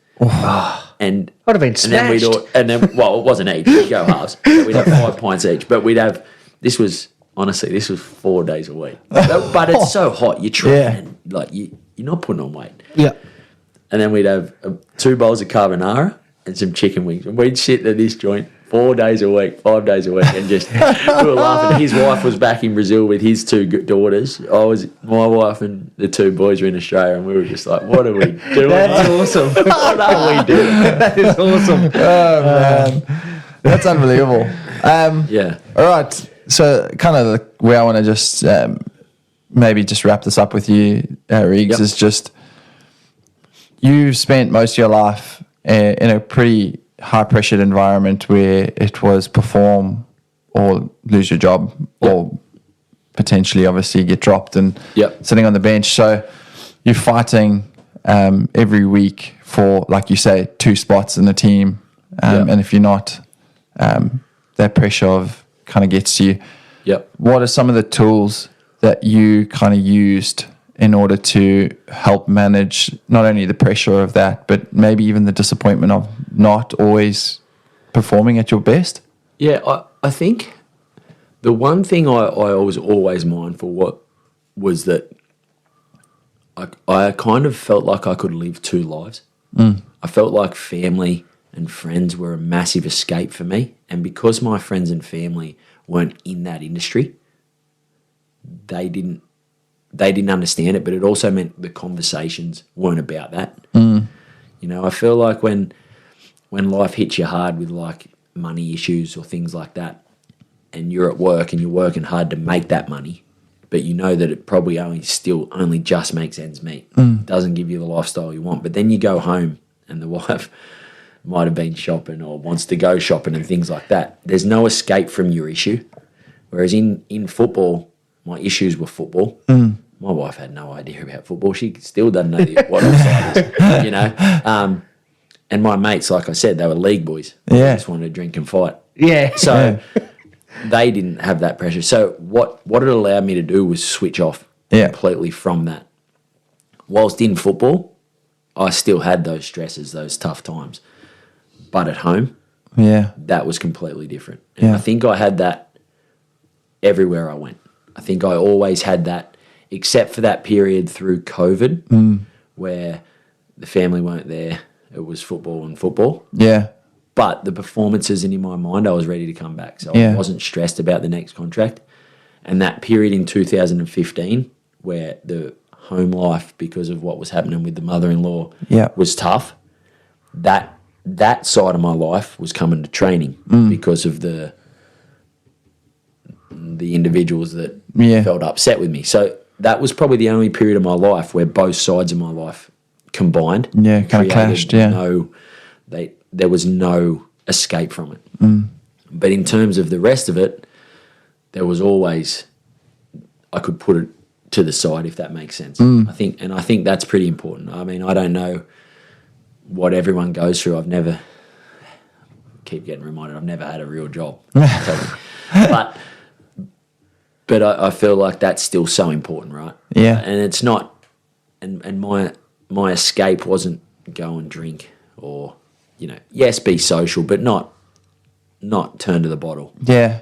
And I'd have been smashed. And then it wasn't each. We'd go halves. We'd have 5 pints each. But this was 4 days a week. But it's so hot. You're training. Like you're not putting on weight. Yeah. And then we'd have 2 bowls of carbonara and some chicken wings. And we'd sit at this joint 4 days a week, 5 days a week, and just we were laughing. His wife was back in Brazil with his 2 daughters. My wife and the 2 boys were in Australia, and we were just like, what are we doing? That's awesome. What are we doing? That is awesome. Oh, man. That's unbelievable. Yeah. All right. So kind of where I want to just maybe just wrap this up with you, Riggs, is just you've spent most of your life in a pretty high-pressured environment where it was perform or lose your job or potentially obviously get dropped and sitting on the bench. So you're fighting every week for, like you say, 2 spots in the team. And if you're not, that pressure of kind of gets to you. Yep. What are some of the tools that you kind of used in order to help manage not only the pressure of that, but maybe even the disappointment of not always performing at your best? Yeah, I think the one thing I was always mindful was that I kind of felt like I could live 2 lives. I felt like family and friends were a massive escape for me. And because my friends and family weren't in that industry, they didn't understand it, but it also meant the conversations weren't about that. You know, I feel like when life hits you hard with like money issues or things like that, and you're at work and you're working hard to make that money, but you know that it probably only just makes ends meet. Doesn't give you the lifestyle you want. But then you go home and the wife might have been shopping or wants to go shopping and things like that. There's no escape from your issue. Whereas in football, my issues were football. My wife had no idea about football. She still doesn't know what offside is, you know. And my mates, like I said, they were league boys. They just wanted to drink and fight. Yeah. So they didn't have that pressure. So what it allowed me to do was switch off completely from that. Whilst in football, I still had those stresses, those tough times. But at home, that was completely different. And I think I had that everywhere I went. I think I always had that, except for that period through COVID where the family weren't there. It was football and football. Yeah. But the performances in my mind, I was ready to come back. So I wasn't stressed about the next contract. And that period in 2015 where the home life, because of what was happening with the mother-in-law, was tough, that side of my life was coming to training because of the individuals that felt upset with me. So that was probably the only period of my life where both sides of my life combined. Yeah, kind of clashed, There was no escape from it. But in terms of the rest of it, there was always, I could put it to the side, if that makes sense. I think that's pretty important. I mean, I don't know what everyone goes through. I've never had a real job. But I feel like that's still so important, right? Yeah. And it's not, and my escape wasn't go and drink or, you know, yes, be social, but not turn to the bottle. Yeah.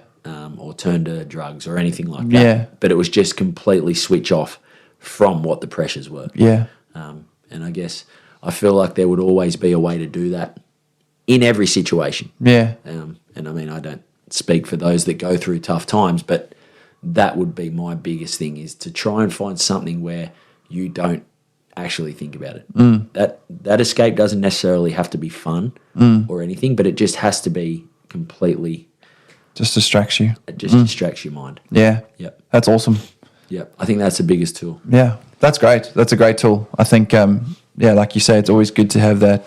Or turn to drugs or anything like that. Yeah. But it was just completely switch off from what the pressures were. Yeah. And I guess I feel like there would always be a way to do that in every situation. Yeah. And I mean, I don't speak for those that go through tough times, but that would be my biggest thing, is to try and find something where you don't actually think about it. That escape doesn't necessarily have to be fun or anything, but it just has to be completely... Just distracts you. It just distracts your mind. Yeah. Yep. That's awesome. Yep. I think that's the biggest tool. Yeah. That's great. That's a great tool. I think, like you say, it's always good to have that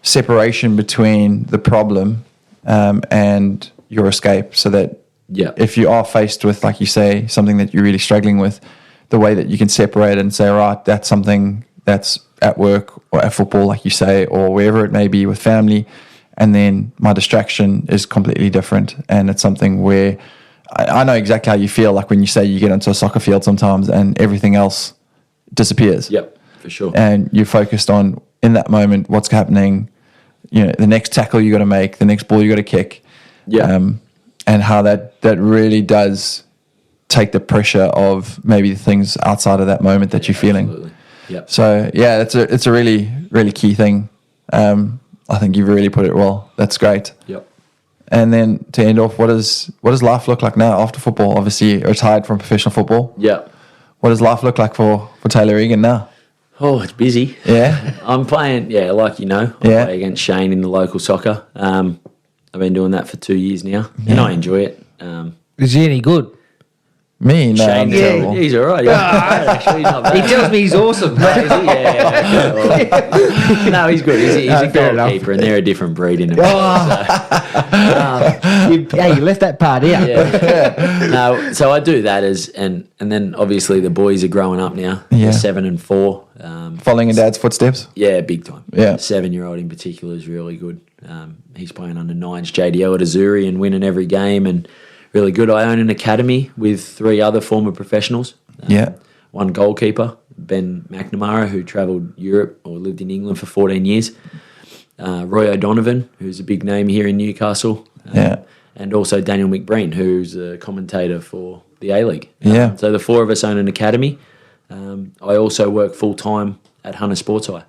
separation between the problem and your escape, so that if you are faced with, like you say, something that you're really struggling with, the way that you can separate it and say, right, that's something that's at work or at football, like you say, or wherever it may be with family, and then my distraction is completely different, and it's something where I know exactly how you feel, like when you say you get onto a soccer field sometimes and everything else disappears. Yep, for sure. And you're focused on, in that moment, what's happening, you know, the next tackle you got to make, the next ball you got to kick. Yeah. And how that really does take the pressure of maybe the things outside of that moment that you're feeling. Absolutely. Yep. So yeah, it's a really, really key thing. I think you've really put it well. That's great. Yep. And then to end off, what does life look like now after football? Obviously, you're retired from professional football. Yep. What does life look like for Taylor Regan now? Oh, it's busy. Yeah. I'm playing, like I play against Shane in the local soccer. I've been doing that for 2 years now, and I enjoy it. Is he any good? Me? No, I'm Shane, terrible. he's all right. Actually, not bad. He tells me he's awesome. Is he? Yeah. Well, no, he's good. He's a fair goalkeeper, and they're a different breed in a You left that part out. Yeah. No, so I do that and then obviously the boys are growing up now. Yeah. They're 7 and 4. Following in Dad's footsteps? Yeah, big time. Yeah. 7-year-old in particular is really good. He's playing under 9s JDL at Azuri and winning every game and really good. I own an academy with 3 other former professionals. One goalkeeper, Ben McNamara, who travelled Europe or lived in England for 14 years. Roy O'Donovan, who's a big name here in Newcastle. And also Daniel McBreen, who's a commentator for the A-League. So the 4 of us own an academy. I also work full-time at Hunter Sports High.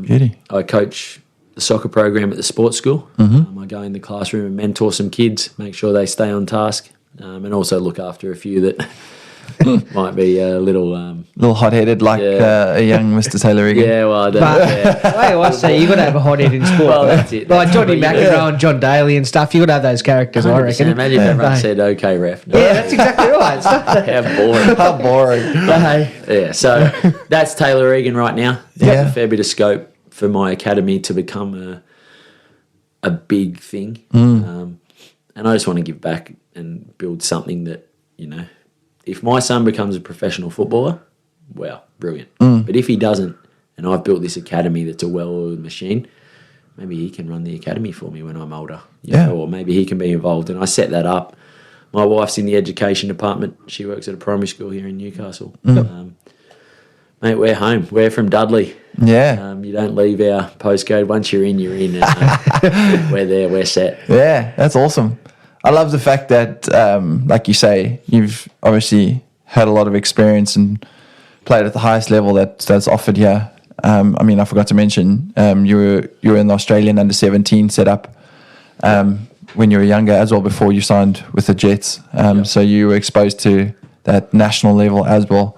Beauty. I coach the soccer program at the sports school. I go in the classroom and mentor some kids, make sure they stay on task, and also look after a few that might be a little hot-headed like a young Mr. Taylor Regan. Yeah, well, I don't I say you got to have a hot head in sport. Well, that's it. Like Johnny McEnroe and John Daly and stuff. You got to have those characters, I reckon. Imagine if everyone said, "Okay, ref." No. Yeah, that's exactly right. How boring. How boring. Yeah, so that's Taylor Regan right now. There's Yeah. a fair bit of scope for my academy to become a big thing. And I just want to give back and build something that, if my son becomes a professional footballer, wow, brilliant. But if he doesn't, and I've built this academy that's a well-oiled machine, maybe he can run the academy for me when I'm older. Or maybe he can be involved. And I set that up. My wife's in the education department. She works at a primary school here in Newcastle. Mate, we're home. We're from Dudley. Yeah. You don't leave our postcode. Once you're in, you're in. We're there. We're set. Yeah, that's awesome. I love the fact that, like you say, you've obviously had a lot of experience and played at the highest level that's offered here. I forgot to mention you were in the Australian under-17 setup when you were younger as well before you signed with the Jets. So you were exposed to that national level as well.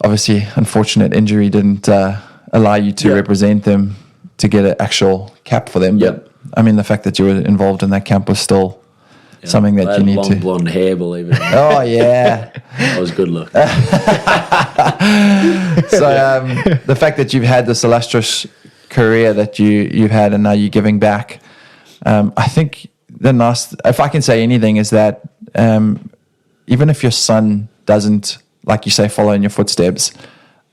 Obviously, unfortunate injury didn't allow you to represent them to get an actual cap for them. But the fact that you were involved in that camp was still something that you need long to. Blonde hair, believe it or not. Oh yeah, That was good look. So the fact that you've had this illustrious career that you've had, and now you're giving back. I think the nice, if I can say anything, is that even if your son doesn't, like you say, follow in your footsteps,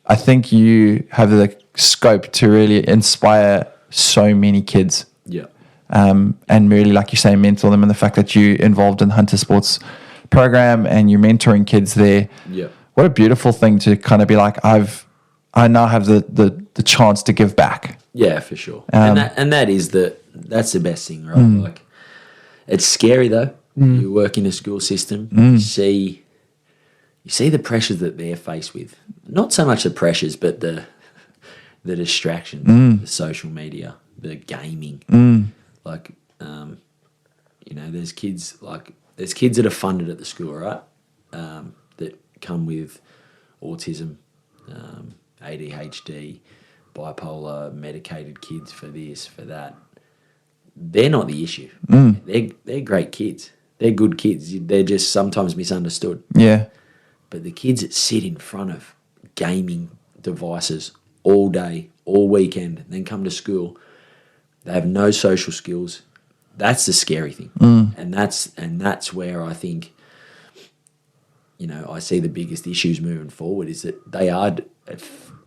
I think you have the scope to really inspire so many kids. Yeah. And really, like you say, mentor them, and the fact that you're involved in the Hunter Sports program and you're mentoring kids there. Yeah. What a beautiful thing to kind of be like, I now have the chance to give back. Yeah, for sure. That's the best thing, right? Like, it's scary though. You work in a school system, you see the pressures that they're faced with. Not so much the pressures, but the distractions, the social media, the gaming. Like, there's kids that are funded at the school, right? That come with autism, ADHD, bipolar, medicated kids for this, for that. They're not the issue. They're great kids. They're good kids. They're just sometimes misunderstood. Yeah. But the kids that sit in front of gaming devices all day, all weekend, then come to school, they have no social skills. That's the scary thing. And that's where I think, I see the biggest issues moving forward is that they are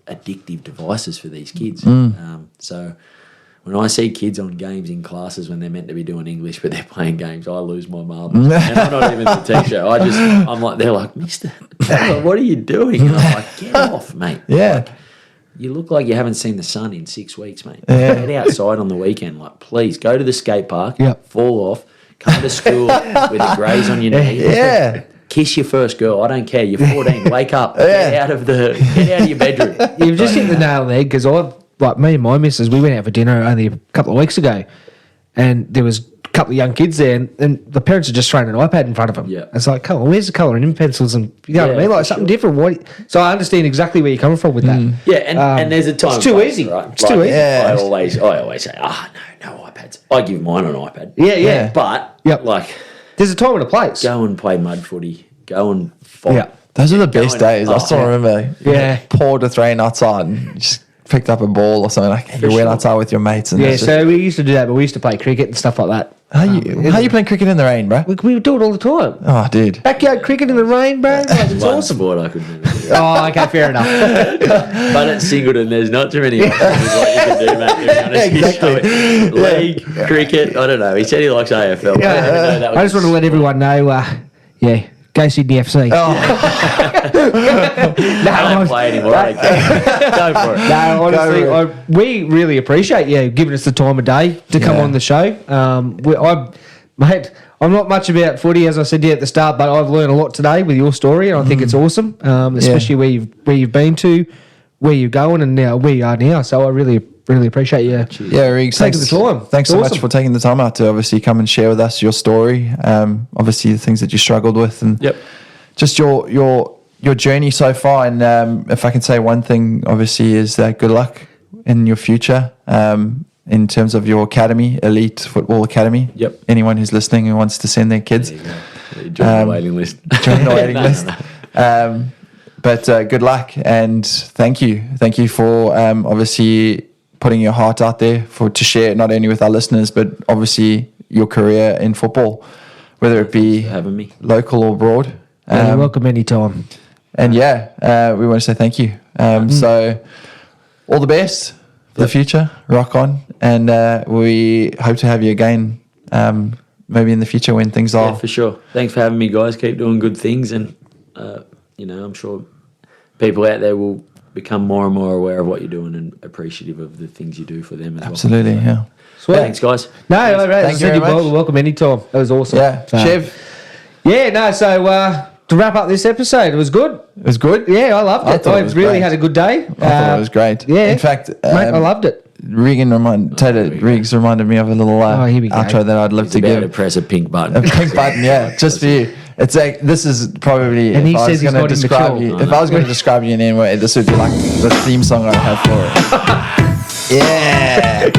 addictive devices for these kids. So when I see kids on games in classes when they're meant to be doing English but they're playing games, I lose my marbles. And I'm not even the teacher. They're like, Mister, what are you doing? And I'm like, get off, mate. Yeah. Like, you look like you haven't seen the sun in 6 weeks, mate. Get outside on the weekend. Like, please, go to the skate park, fall off, come to school with a graze on your knee. Yeah. kiss your first girl. I don't care. You're 14. Wake up. Get out of your bedroom. You've just hit the nail there because me and my missus, we went out for dinner only a couple of weeks ago, and there was a couple of young kids there, and the parents are just throwing an iPad in front of them. Yeah. It's like, come on, where's the colouring in pencils? And you know what I mean? Like something different. So I understand exactly where you're coming from with that. Yeah, and there's a time. It's too place, easy. Right? It's too easy. I always say, no iPads. I give mine an iPad. Yeah. But Yep. There's a time and a place. go and play mud footy. Go and fight. Yeah. Those are the best days. I still remember. Yeah. Poured with rain outside and just picked up a ball or something like. You went outside with your mates. And Yeah, so we used to do that, but we used to play cricket and stuff like that. how you playing cricket in the rain, bro? We would do it all the time. Oh, dude. Backyard cricket in the rain, bro. Like, it's One awesome. sport I could never do. Oh, okay, fair enough. But at Singleton, there's not too many options what you can do, mate. To be honest. Exactly. League, cricket, I don't know. He said he likes AFL. but I didn't know that I just want to let everyone know, go Sydney FC. I don't play anymore. I don't care. Go for it. No, honestly, we really appreciate you giving us the time of day to come on the show. Mate, I'm not much about footy, as I said to you at the start, but I've learned a lot today with your story, and I think it's awesome, especially where you've been to, where you're going, and now where you are now. So I really appreciate you. Yeah, Riggs, taking the time. Thanks so Awesome. much for taking the time out to obviously come and share with us your story. Obviously the things that you struggled with, and just your journey so far. And if I can say one thing, obviously, is that good luck in your future. In terms of your academy, Elite Football Academy. Yep. Anyone who's listening and wants to send their kids, Join the waiting list. join the waiting list. But good luck and thank you. Thank you for obviously putting your heart out there to share not only with our listeners, but obviously your career in football, whether it be Having me. local or abroad. You're welcome anytime. And we want to say thank you. So all the best for the future. Rock on. And we hope to have you again maybe in the future when things are... Yeah, for sure. Thanks for having me, guys. Keep doing good things. And, I'm sure people out there will become more and more aware of what you're doing and appreciative of the things you do for them as Absolutely, well. yeah. Sweet. Thanks, guys. No, right. Thank you very much. Welcome anytime. That was awesome. Yeah. So, Chev, so to wrap up this episode, it was good. it was good. Yeah, I loved it. thought I it was really great. had a good day. I thought it was great. Yeah. In fact, Mate, I loved it. Taylor Riggs reminded me of a little here we go. outro that I'd love It's to about to give. press a pink button. A pink button, yeah, just for you. It's like this is probably And he if I was says he's going to not describe immature. you. If I was going to describe you in any way, this would be like the theme song I'd have for it. Yeah.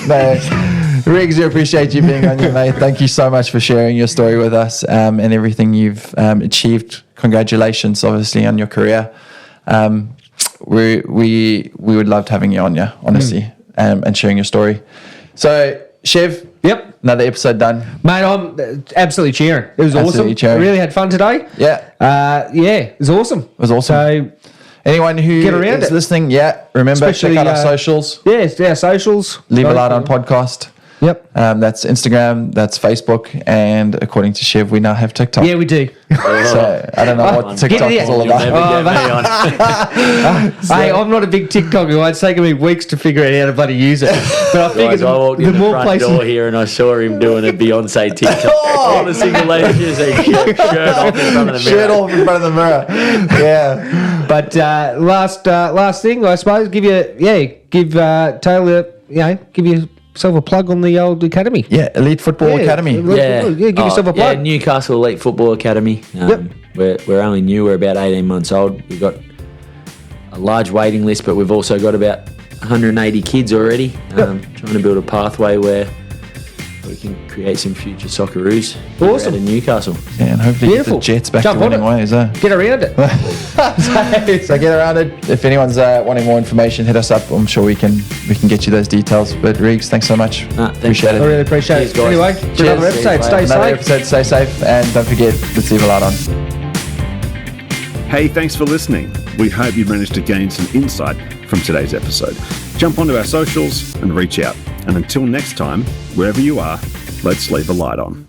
No, Riggs, we appreciate you being on here, mate. Thank you so much for sharing your story with us and everything you've achieved. Congratulations, obviously, on your career. We would love having you on, honestly, and sharing your story. So, Chev, Yep. another episode done. Mate, I'm absolutely cheering. It was Absolutely awesome. cheering. I really had fun today. Yeah, It was awesome. It was awesome. So, anyone who Get around is it. listening, remember, Especially, check out our socials. our socials. Leave a light on podcast. Yep. That's Instagram, that's Facebook, and according to Chev, we now have TikTok. Yeah, we do. So I don't know what TikTok Get is all You'll about. never get me on. Hey, I'm not a big TikToker. It's taken me weeks to figure out how to bloody use it. But I figured Guys, I walked the in the more front places. door here and I saw him doing a Beyonce TikTok. All the single ladies a shirt off in front of the mirror. Shirt off in front of the mirror. Yeah. But last thing, I suppose, give Taylor, give yourself a plug on the old academy. Yeah, Elite Football Academy. Give yourself a plug. Yeah, Newcastle Elite Football Academy. We're only new. We're about 18 months old. We've got a large waiting list, but we've also got about 180 kids already. Trying to build a pathway where we can create some future Socceroos Awesome. out in Newcastle. Yeah, and hopefully Beautiful. get the Jets back Jump to on winning it. ways. Get around it. So get around it. If anyone's wanting more information, hit us up. I'm sure we can get you those details. But Riggs, thanks so much. Thanks. Appreciate I it. really appreciate Cheers, it. guys. Anyway, for another Cheers. episode, stay Another safe. episode, stay safe, and don't forget, let's leave a light on. Hey, thanks for listening. We hope you managed to gain some insight from today's episode. Jump onto our socials and reach out. And until next time, wherever you are, let's leave a light on.